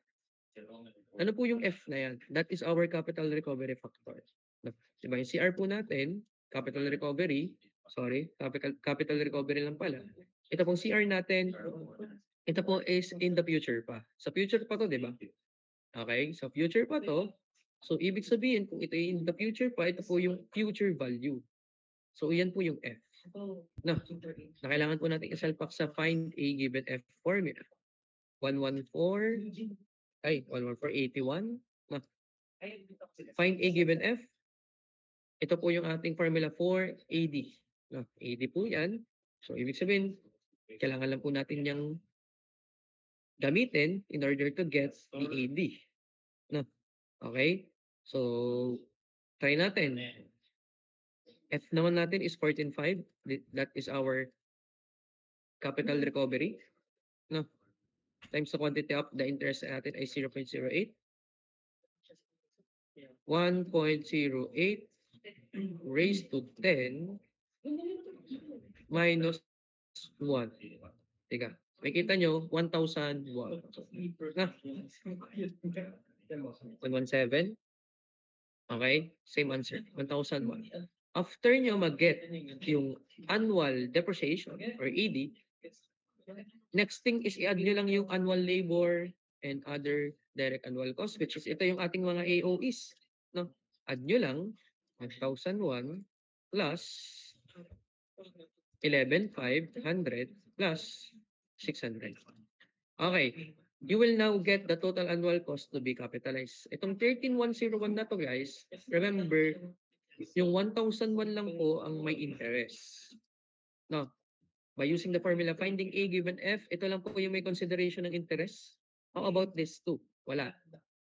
Ano po yung F na yan? That is our capital recovery factor. Diba yung CR po natin, capital recovery, capital recovery lang pala. Ito pong CR natin, ito po is in the future pa. Sa future pa to, di ba? Okay, so future pa to. So, ibig sabihin, kung ito in the future pa, ito po yung future value. So, yan po yung F. Na kailangan po natin isalpak sa find a given F formula. 11481. Find a given F. Ito po yung ating formula for AD. No, AD po yan. So, ibig sabihin, kailangan lang po natin yung gamitin in order to get the AD. No, okay? So, try natin. F naman natin is 14.5. That is our capital recovery. No, times the quantity of the interest natin ay 0.08. 1.08 raised to 10 minus 1. Teka, makikita nyo, 1,001. Na, 117. Okay, same answer, 1,001. After nyo mag-get yung annual depreciation or ED, next thing is i-add nyo lang yung annual labor and other direct annual costs, which is ito yung ating mga AOEs. No? Add nyo lang 1,001 plus 11,500 plus 600. Okay. You will now get the total annual cost to be capitalized. Itong 13,101 na to guys, remember, yung 1,001 lang po ang may interest. No? By using the formula finding A given F, ito lang po yung may consideration ng interest. How about this two? Wala.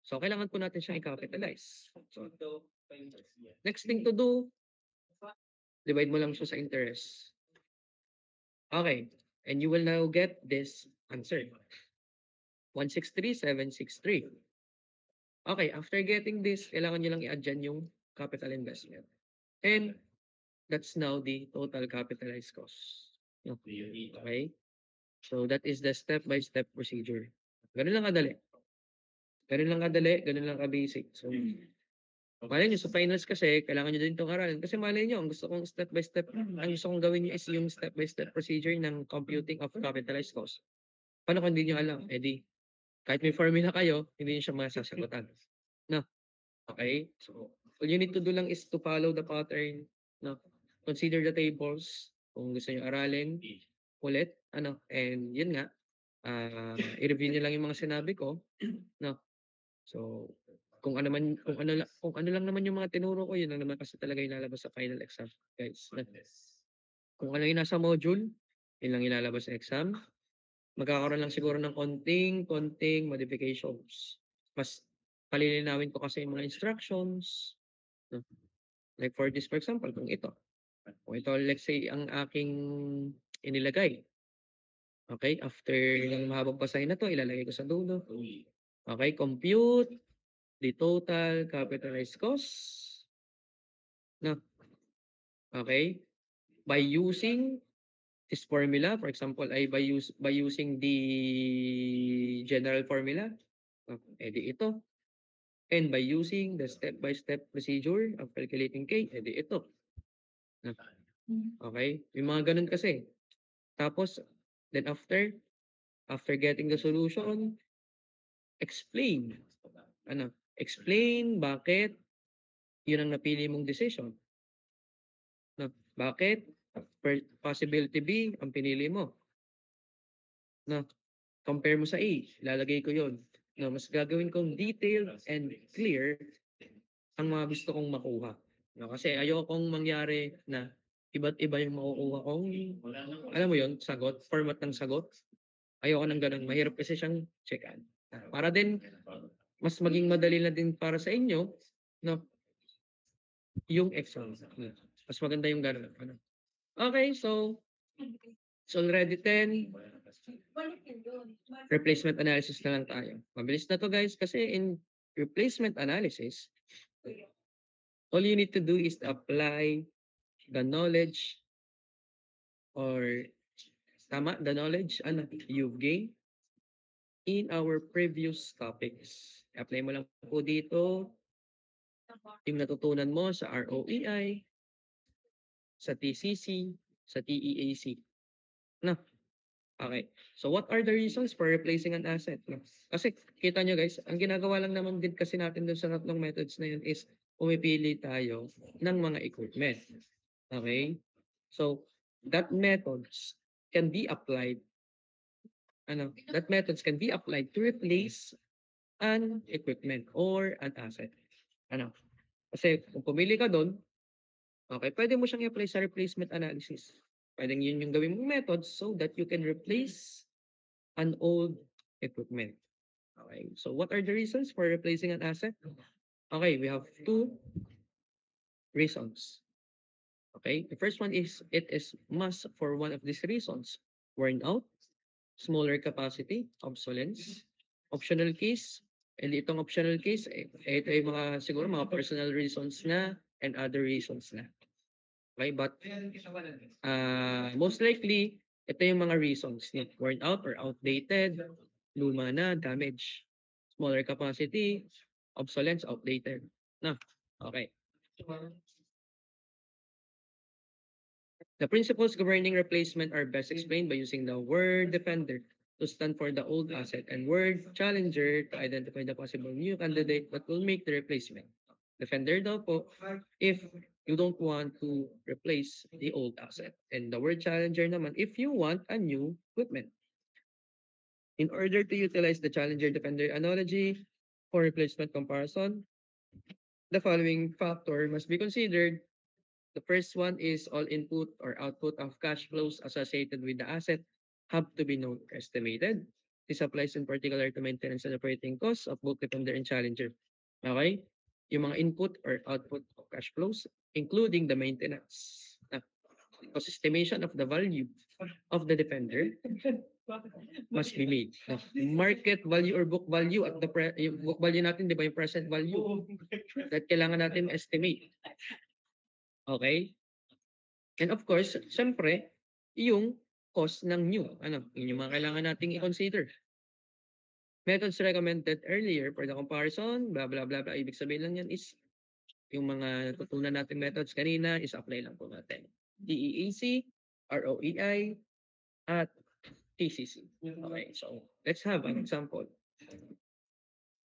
So, kailangan po natin siyang i-capitalize. So, next thing to do, divide mo lang siya sa interest. Okay. And you will now get this answer. 163,763. Okay, after getting this, kailangan nyo lang i-add dyan yung capital investment. And that's now the total capitalized cost. Okay? So that is the step-by-step procedure. Ganun lang kadali. Ganun lang ka-basic. So, malay nyo, sa finals kasi, kailangan nyo din itong aralin. Kasi malay nyo, ang gusto kong step-by-step, ang gusto kong gawin nyo is yung step-by-step procedure ng computing of capitalized cost. Paano kung hindi nyo alam? Eh di, Kahit may formula kayo, hindi niyo siya masasagutan. No? Okay? So, all you need to do lang is to follow the pattern. No? Consider the tables kung gusto niyo aralin ulit. And yun nga, i-review niyo lang yung mga sinabi ko. No? So, kung ano lang naman yung mga tinuro ko, yun lang naman kasi talaga yung lalabas sa final exam, guys. No? Kung ano yung nasa module, yun lang ilalabas sa exam. Magkakaroon lang siguro ng konting modifications. Mas palilinawin ko kasi yung mga instructions. No? Like for this, for example, kung ito, let's say, ang aking inilagay. Okay, after ng mahabang basahin na to, ilalagay ko sa dulo. Okay, compute the total capitalized cost. No? Okay, by using this formula, for example, ay by using the general formula, edi ito. And by using the step-by-step procedure of calculating K, edi ito. Okay? Yung mga ganun kasi. Tapos, then after getting the solution, explain. Explain bakit yun ang napili mong decision. No? Bakit possibility B ang pinili mo. No? Compare mo sa A, ilalagay ko yun. No, mas gagawin kong detailed and clear ang mga gusto kong makuha. No, kasi ayokong mangyari na iba't iba yung makukuha kong, alam mo yun, sagot, format ng sagot. Ayoko ng ganun. Mahirap kasi siyang checkan. Para din, mas maging madali na din para sa inyo, no, yung exam. Mas maganda yung ganun. Okay, so, it's already 10. Replacement analysis na lang tayo. Mabilis na to guys kasi in replacement analysis, all you need to do is apply the knowledge or the knowledge you've gained in our previous topics. Apply mo lang po dito yung natutunan mo sa ROEI, sa TCC, sa TEAC. No? Okay. So what are the reasons for replacing an asset? No? Kasi kita nyo guys, ang ginagawa lang naman din kasi natin dun sa tatlong methods na yun is pumipili tayo ng mga equipment. Okay? So that methods can be applied to replace an equipment or an asset. Kasi kung pumili ka doon, okay, pwede mo siyang i-apply sa replacement analysis. Pwedeng yun yung gawin mong methods so that you can replace an old equipment. Okay, so what are the reasons for replacing an asset? Okay, we have two reasons. Okay, the first one is it is must for one of these reasons. Worn out, smaller capacity, obsolescence, optional case, and itong optional case, ito yung mga siguro mga personal reasons na and other reasons na. Okay, but most likely, ito yung mga reasons. Worn out or outdated, luma na, damage, smaller capacity, obsolescence, outdated. Na, okay. The principles governing replacement are best explained by using the word defender to stand for the old asset and word challenger to identify the possible new candidate that will make the replacement. Defender daw po if you don't want to replace the old asset. And the word challenger naman if you want a new equipment. In order to utilize the challenger-defender analogy for replacement comparison, the following factor must be considered. The first one is all input or output of cash flows associated with the asset have to be known or estimated. This applies in particular to maintenance and operating costs of both Defender and Challenger. Okay? Yung mga input or output of cash flows, including the maintenance. Because estimation of the value of the Defender must be made. Market value or book value at yung book value natin, di ba yung present value? That kailangan natin estimate. Okay? And of course, syempre, yung cost ng new. Yun yung mga kailangan nating i-consider. Methods recommended earlier for the comparison, blah, blah, blah, blah. Ibig sabihin lang yan is, yung mga natutunan natin methods kanina, is apply lang po natin. DEAC, ROEI, at TCC. Okay, so let's have an example.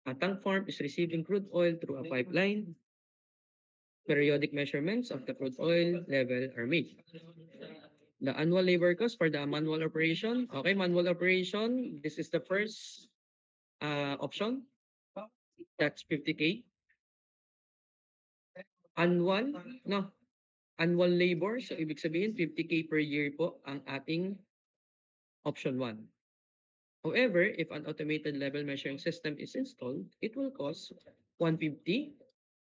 A tank farm is receiving crude oil through a pipeline. Periodic measurements of the crude oil level are made. The annual labor cost for the manual operation. Okay, manual operation. This is the first option. That's 50K. Annual, no, annual labor. So, ibig sabihin, 50K per year po ang ating option 1. However, if an automated level measuring system is installed, it will cost 150.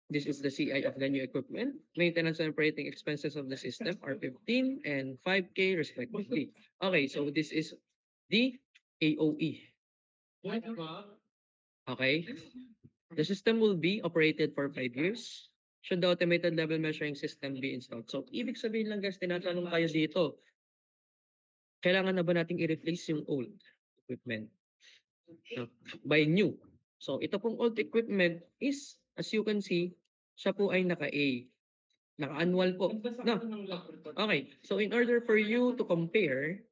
This is the CI of the new equipment. Maintenance and operating expenses of the system are 15 and 5K respectively. Okay, so this is the AOE. Okay? The system will be operated for 5 years should the automated level measuring system be installed. So, ibig sabihin lang guys, tinatanong kayo dito, kailangan na ba nating i-replace yung old equipment? No, by new. So, ito pong old equipment is, as you can see, siya po ay naka-A. Naka-annual po. No. Okay. So, in order for you to compare,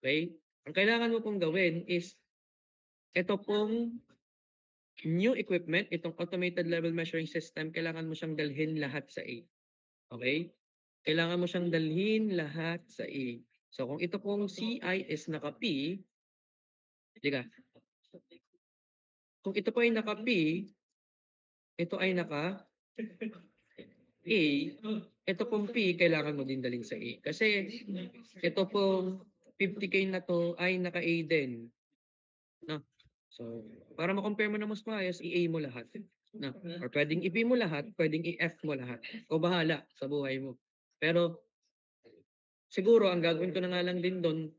okay, ang kailangan mo pong gawin is, ito pong new equipment, itong automated level measuring system, kailangan mo siyang dalhin lahat sa A. Okay? Kailangan mo siyang dalhin lahat sa A. So, kung ito pong CI is naka-P, diga, kung ito po ay naka-P, ito ay naka-A, ito pong P, kailangan mo din dalhin sa A. Kasi, ito pong 50K na to ay naka-A din. No? So, para ma-compare mo na mas maayos, i-A mo lahat. No? Or pwedeng i-P mo lahat, pwedeng i-F mo lahat. O bahala sa buhay mo. Pero, siguro, ang gagawin ko na nga lang din doon,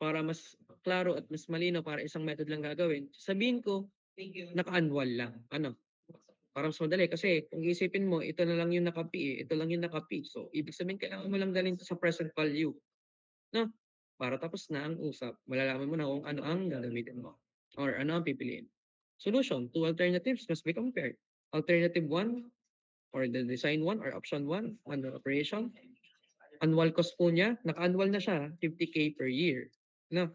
para mas klaro at mas malino, para isang method lang gagawin, sabihin ko, naka-annual lang. Ano? Para mas madali. Kasi, kung isipin mo, ito na lang yung naka-P ito lang yung naka-P. So, ibig sabihin, kailangan mo lang dalhin to sa present value. No? Para tapos na ang usap, malalaman mo na kung ano ang gagamitin mo or ano ang pipiliin. Solution, two alternatives must be compared. Alternative 1 or the design 1 or option 1, manual operation. Annual cost po niya, naka-annual na siya, 50K per year. No?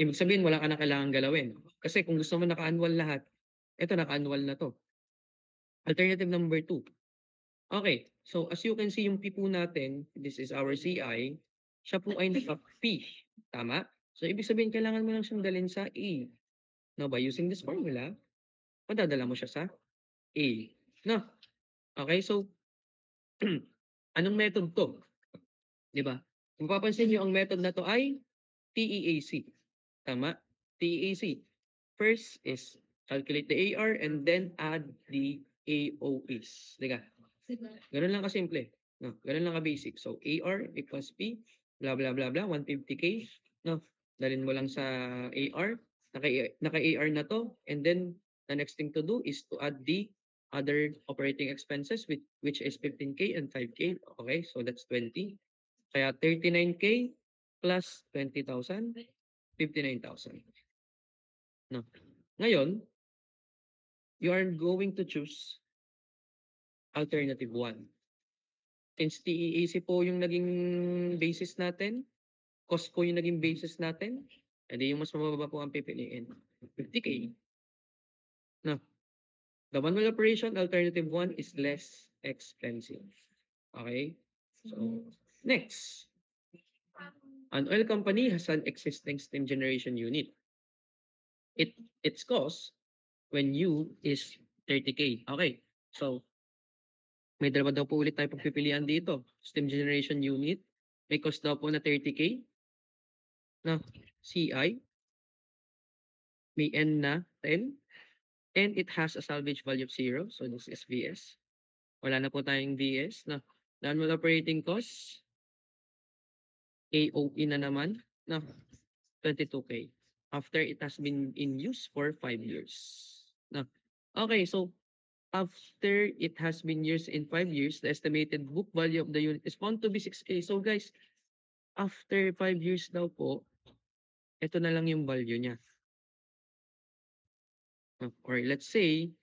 Ibig sabihin, wala ka na kailangan galawin. Kasi kung gusto mo naka-annual lahat, ito naka-annual na to. Alternative number 2. Okay, so as you can see yung P po natin, this is our CI, siya po ay naka-P. Tama? So ibig sabihin, kailangan mo lang siyang dalhin sa A. Now, by using this formula, madadala mo siya sa A. No? Okay, so anong method to? Di ba? Kung papansin nyo, ang method na to ay TEAC. Tama? TEAC. First is calculate the AR and then add the AOEs. Diga? Ganun lang kasimple. No? Ganun lang ka-basic. So, AR equals P, blah, blah, blah, blah, 150K. No? Dalhin mo lang sa AR. Naka-AR na to. And then, the next thing to do is to add the other operating expenses which is 15K and 5K. Okay, so that's 20. Kaya 39K plus 20,000, 59,000. No? Ngayon, you are going to choose alternative 1. Since TEAC po yung naging basis natin, cost po yung naging basis natin, edi yung mas mababa po ang pipiliin. 50K. No? The manual operation, alternative 1 is less expensive. Okay? So, next. An oil company has an existing steam generation unit. Its cost when new is 30K. Okay. So, may dalawa daw po ulit tayo pagpipilian dito. Steam generation unit. May cost daw po na 30K. Na CI. May N na 10. And it has a salvage value of 0. So, this is VS. Wala na po tayong VS. Na annual operating cost. AOE na naman. Na 22K. After it has been in use for 5 years. Na, okay, so after it has been used in 5 years, the estimated book value of the unit is found to be 6K. So guys, after 5 years daw po, ito na lang yung value niya. Or let's say,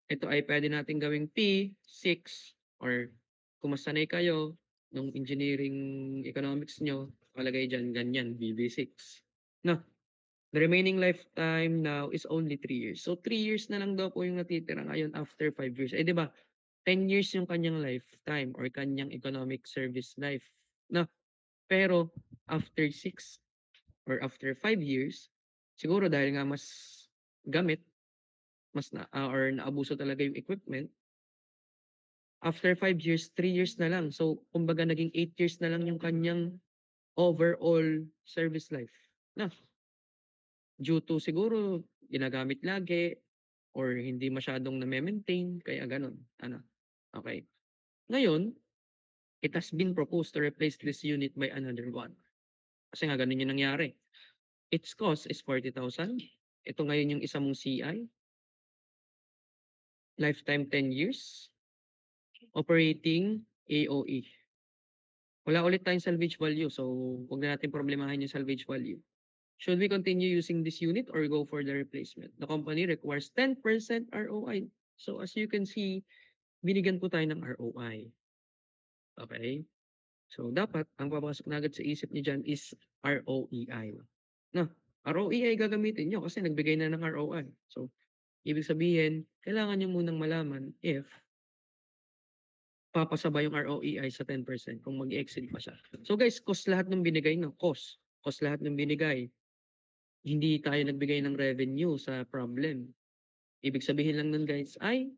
ito ay pwede natin gawing P6 or kung masanay kayo nung engineering economics nyo, nakalagay diyan ganyan, BB6. No, the remaining lifetime now is only 3 years. So 3 years na lang daw po yung natitira ngayon after 5 years. Eh, 'di ba 10 years yung kanyang lifetime or kanyang economic service life, no? Pero after 6 or after 5 years, siguro dahil nga mas gamit, or naabuso talaga yung equipment, after 5 years, 3 years na lang. So, kumbaga naging 8 years na lang yung kanyang overall service life. Na, due to siguro ginagamit lagi or hindi masyadong na-maintain, kaya ganun. Ano? Okay. Ngayon, it has been proposed to replace this unit by another one. Kasi nga ganun yung nangyari. Its cost is 40,000. Ito ngayon yung isa mong CI. Lifetime 10 years. Operating AOE. Wala ulit tayong salvage value. So, huwag na natin problemahin yung salvage value. Should we continue using this unit or go for the replacement? The company requires 10% ROI. So, as you can see, binigyan po tayo ng ROI. Okay? So, dapat, ang papasok na agad sa isip niyo dyan is ROEI. No, ROEI gagamitin nyo kasi nagbigay na ng ROI. So, ibig sabihin, kailangan nyo munang malaman if papasa ba yung ROEI sa 10% kung mag-exceed pa siya. So guys, cost lahat ng binigay, no? Cost. Cost lahat ng binigay. Hindi tayo nagbigay ng revenue sa problem. Ibig sabihin lang nun guys ay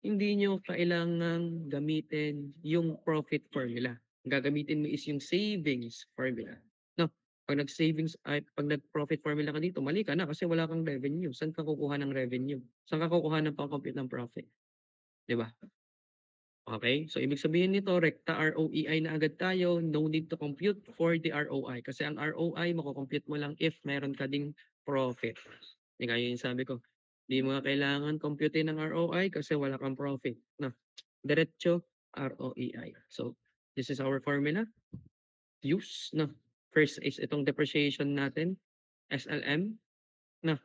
hindi nyo kailangang gamitin yung profit formula. Ang gagamitin mo is yung savings formula. No, pag nag-profit formula ka dito, mali ka na kasi wala kang revenue. Saan ka kukuha ng revenue? Saan ka kukuha ng pang-compute ng profit? 'Di ba? Okay? So, ibig sabihin nito, rekta ROEI na agad tayo. No need to compute for the ROI. Kasi ang ROI, makukompute mo lang if meron ka ding profit. Hindi kaya yung sabi ko, di mo kailangan computein ng ROI kasi wala kang profit. No. Diretso, ROEI. So, this is our formula. Use. No. First is itong depreciation natin. SLM. No.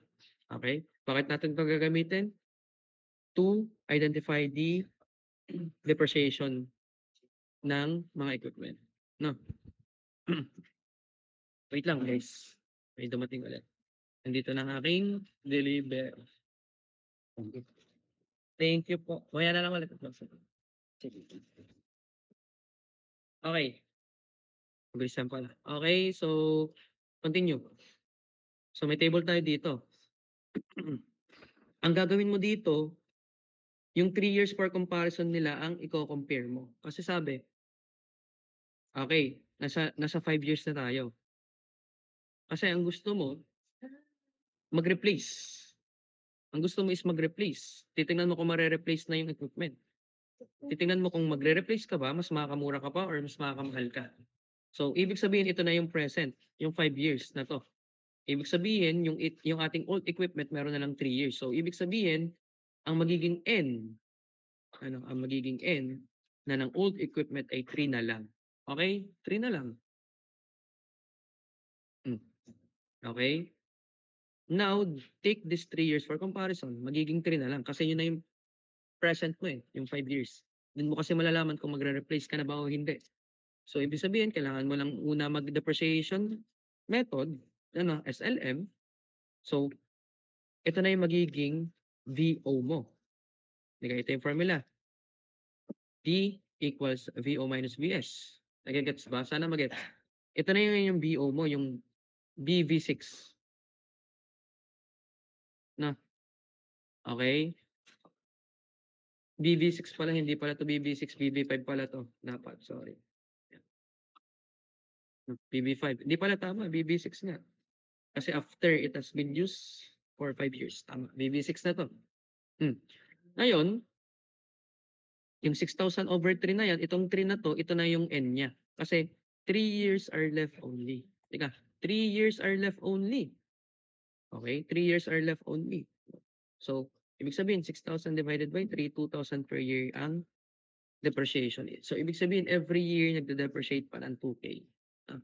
Okay? Bakit natin ito gagamitin? To identify the depreciation ng mga equipment. No. Wait lang guys. May dumating ulit. Nandito na ang aking deliver. Thank you po. Maya na lang ulit. Sige. Okay. Mabilisan pala. Okay, so continue. So may table tayo dito. Ang gagawin mo dito, yung 3 years for comparison nila ang i-compare mo. Kasi sabi, okay, nasa 5 years na tayo. Kasi ang gusto mo, mag-replace. Ang gusto mo is mag-replace. Titingnan mo kung mare-replace na yung equipment. Titingnan mo kung magre-replace ka ba, mas makakamura ka pa or mas makakamahal ka. So, ibig sabihin ito na yung present, yung 5 years na 'to. Ibig sabihin yung ating old equipment meron na lang 3 years. So, ibig sabihin ang magiging N, ang magiging N na ng old equipment ay 3 na lang. Okay? 3 na lang. Hmm, okey? Now, take this 3 years for comparison, magiging 3 na lang kasi yun na yung present mo, yung 5 years. Dun mo kasi malalaman kung magre-replace ka na ba o hindi. So, ibig sabihin kailangan mo lang una mag-depreciation method, SLM. So, ito na yung magiging VO mo. Ito yung formula. V equals VO minus VS. Nagigets ba? Sana magets. Ito na yung VO mo, yung BV6. Na, okay? BV6 pala, hindi pala to BV6, BV5 pala to. Dapat, sorry. BV5. Hindi pala tama, BV6 nga. Kasi after it has been used for 5 years. Tama, BV6 na to. Ngayon, yung 6,000 over 3 na yan, itong 3 na to, ito na yung N niya. Kasi 3 years are left only. Teka, 3 years are left only. Okay, 3 years are left only. So, ibig sabihin, 6,000 divided by 3, 2,000 per year ang depreciation. So, ibig sabihin, every year nagde-depreciate pa ng 2K. Ah,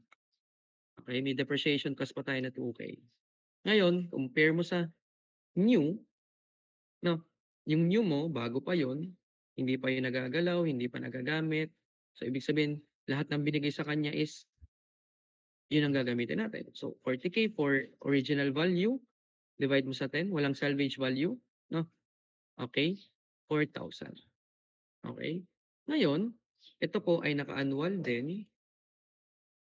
okay, may depreciation cost pa tayo na 2K. Ngayon, compare mo sa new, no? Yung new mo, bago pa yon, hindi pa yun nagagalaw, hindi pa nagagamit. So, ibig sabihin, lahat ng binigay sa kanya is yun ang gagamitin natin. So, 40K for original value, divide mo sa 10, walang salvage value, no? Okay? 4,000. Okay? Ngayon, ito po ay naka-annual din.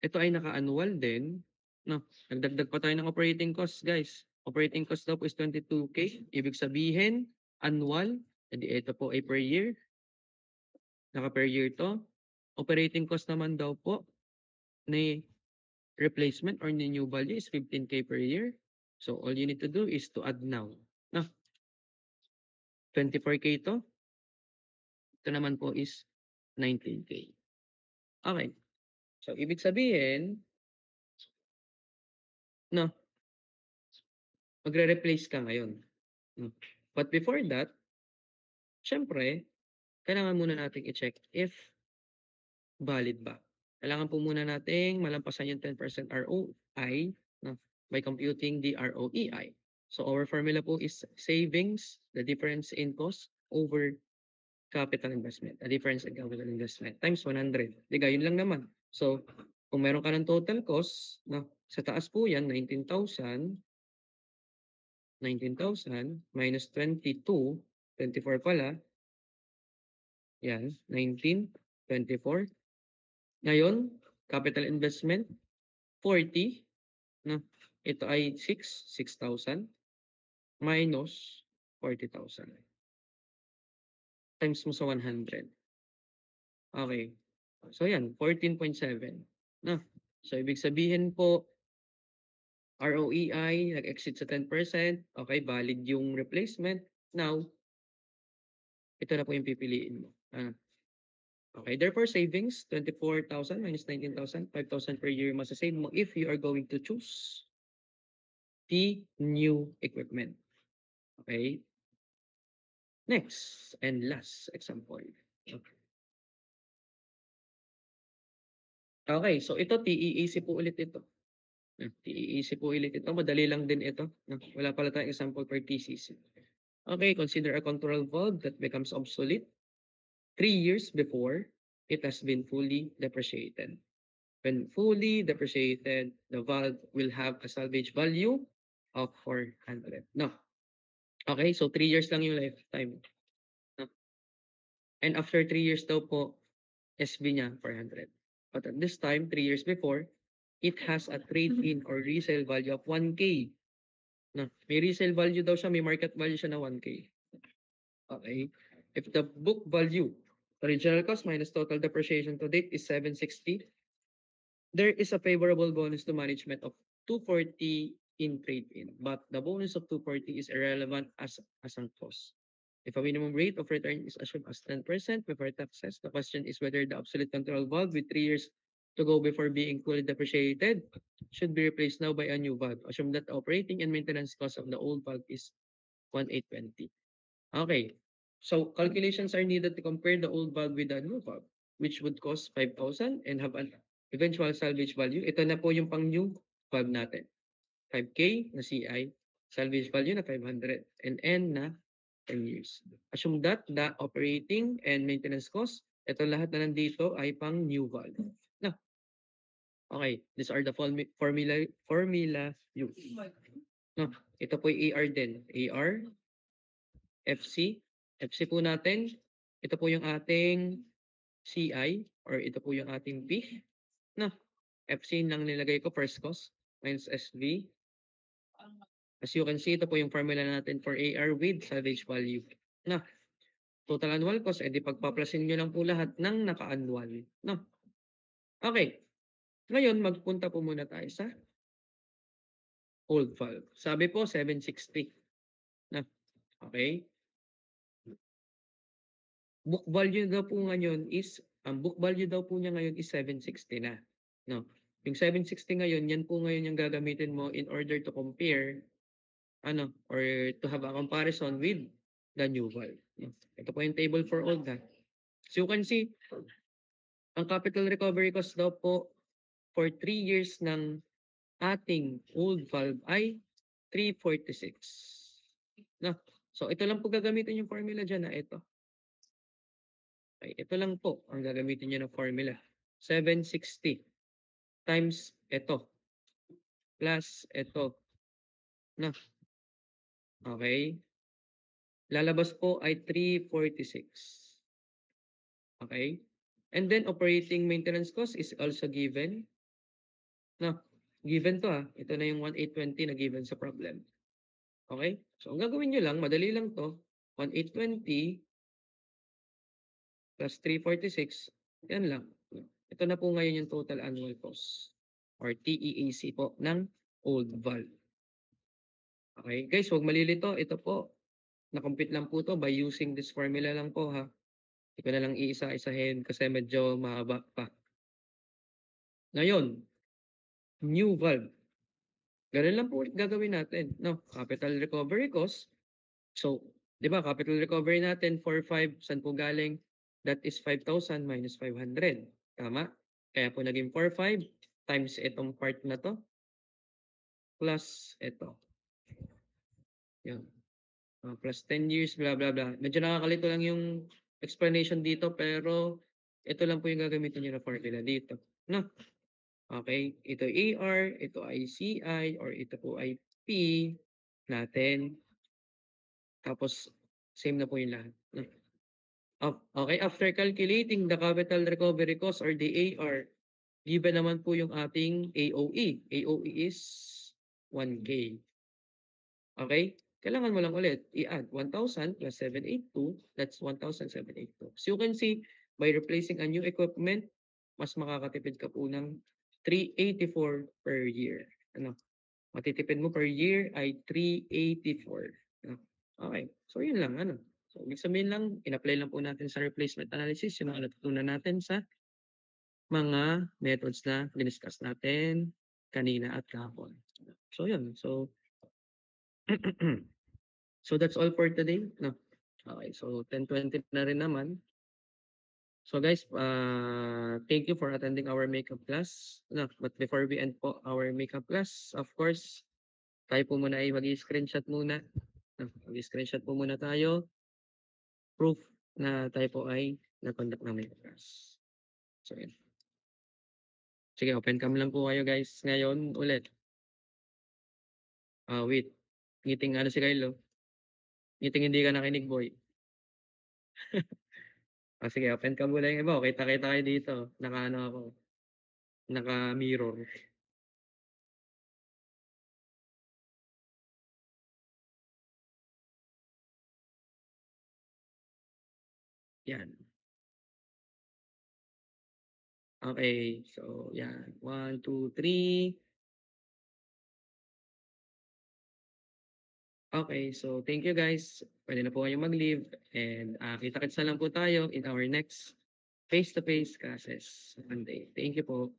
Ito ay naka-annual din, no? Nagdagdag pa tayo ng operating costs, guys. Operating cost daw po is 22K. Ibig sabihin, annual, edi ito po ay per year. Naka per year to. Operating cost naman daw po ni replacement or ni new value is 15K per year. So all you need to do is to add now. No? 24K to. Ito naman po is 19K. Okay. So ibig sabihin, no, magre-replace ka ngayon. Hmm. But before that, syempre, kailangan muna nating i-check if valid ba. Kailangan po muna nating malampasan yung 10% ROI, no, by computing the ROEI. So our formula po is savings, the difference in cost over capital investment. The difference in capital investment times 100. Diga, yun lang naman. So kung meron ka ng total cost, no, sa taas po yan, 19,000 minus 22, 24 pala, yan, 19, 24. Ngayon, capital investment, 40, no? Ito ay 6,000 minus 40,000 times mo sa 100. Okay. So yan, 14.7. No? So ibig sabihin po, ROEI nag-exit sa 10%. Okay, valid yung replacement. Now, ito na po yung pipiliin mo. Okay, therefore savings, 24,000 minus 19,000, 5,000 per year masasave mo if you are going to choose the new equipment. Okay? Next and last example. Okay, so ito TEEC po ulit ito. TEEC po ulit ito. Madali lang din ito. Wala pala tayong example for TCC. Okay, consider a control valve that becomes obsolete 3 years before it has been fully depreciated. When fully depreciated, the valve will have a salvage value of 400. No. Okay, so 3 years lang yung lifetime. No? And after 3 years daw po, SB niya 400. But at this time, 3 years before, it has a trade-in or resale value of 1K. No, may resale value daw siya, may market value siya na 1K. Okay. If the book value, original cost minus total depreciation to date is 760, there is a favorable bonus to management of 240 in trade-in, but the bonus of 240 is irrelevant as a cost. If a minimum rate of return is assumed as 10% before taxes, the question is whether the obsolete control valve with 3 years to go before being fully depreciated should be replaced now by a new valve. Assume that the operating and maintenance cost of the old valve is 1,820. Okay. So calculations are needed to compare the old valve with the new valve, which would cost 5,000 and have an eventual salvage value. Ito na po yung pang new valve natin. 5K na CI, salvage value na 500, and N na 10 years. Assume that the operating and maintenance cost, ito lahat na nandito ay pang new valve. Na. Okay, these are the formula used. No, ito po yung AR din. AR, FC. FC po natin, ito po yung ating CI or ito po yung ating P. No, FC lang nilagay ko, first cost minus SV. As you can see, ito po yung formula natin for AR with salvage value. No, total annual cost, edi pagpaplasin nyo lang po lahat ng naka-annual. No. Okay. Ngayon, magpunta po muna tayo sa old valve. Sabi po, 760. No. Okay. Book value daw po ngayon is, ang book value daw po niya ngayon is 760 na. No. Yung 760 ngayon, yan po ngayon yung gagamitin mo in order to compare or to have a comparison with the new valve. No? Ito po yung table for all that. So you can see, ang capital recovery cost daw po for 3 years ng ating old valve ay 346. No? So ito lang po gagamitin yung formula dyan na ito. Okay, ito lang po ang gagamitin nyo na formula. 760 times ito. plus ito, na, okay? Lalabas po ay 346. Okay? And then operating maintenance cost is also given. No, given to ito na yung 1820 na given sa problem. Okay? So ang gagawin nyo lang, madali lang to, 1820 plus 346, yan lang. Ito na po ngayon yung total annual cost or TEAC po ng old valve. Okay, guys, huwag malilito. Ito po, na-compute lang po to by using this formula lang po ha. Hindi ko na lang iisa-isahin kasi medyo mahaba pa. Ngayon, new valve. Ganun lang po ulit gagawin natin. No, capital recovery cost. So, di ba, capital recovery natin for 5, saan po galing? That is 5,000 minus 500. Tama? Kaya po naging 4,500 times itong part na to plus ito. Yan. Plus 10 years, blah, blah, blah. Medyo nakakalito lang yung explanation dito, pero ito lang po yung gagamitin nyo na formula dito. No? Okay? Ito AR, ito ay CI, or ito po ay P natin. Tapos, same na po yung lahat. No? Okay, after calculating the capital recovery cost or the AR, given naman po yung ating AOE. AOE is 1K. Okay? Kailangan mo lang ulit i-add 1,000 plus 782, that's 1,782. So you can see, by replacing a new equipment, mas makakatipid ka po ng 384 per year. Ano? Matitipid mo per year ay 384. Ano? Okay. So yun lang. Ano? So ibig sabihin lang, in-apply lang po natin sa replacement analysis yung mga natutunan natin sa mga methods na diniscuss natin kanina at kahapon. So yun. So so that's all for today. No? Okay, so 10:20 na rin naman. So guys, thank you for attending our makeup class. No, but before we end po our makeup class, of course, tayo po muna ay mag-screenshot muna. No, mag-screenshot po muna tayo. Proof na tayo po ay nag-conduct ng makeup class. So yun. Sige, open cam lang po kayo guys. Ngayon ulit. Wait. Ngiting ano si Kyle, oh. Ngiting hindi ka nakinig, boy. Sige, open cam muna yung iba. Kita-kita kayo dito. Naka-ano ako. Naka-mirror. Yan. Okay. So, yan. 1, 2, 3. Okay. So, thank you guys. Pwede na po kayong mag-leave. And kita-kits na lang po tayo in our next face-to-face classes Monday. Thank you po.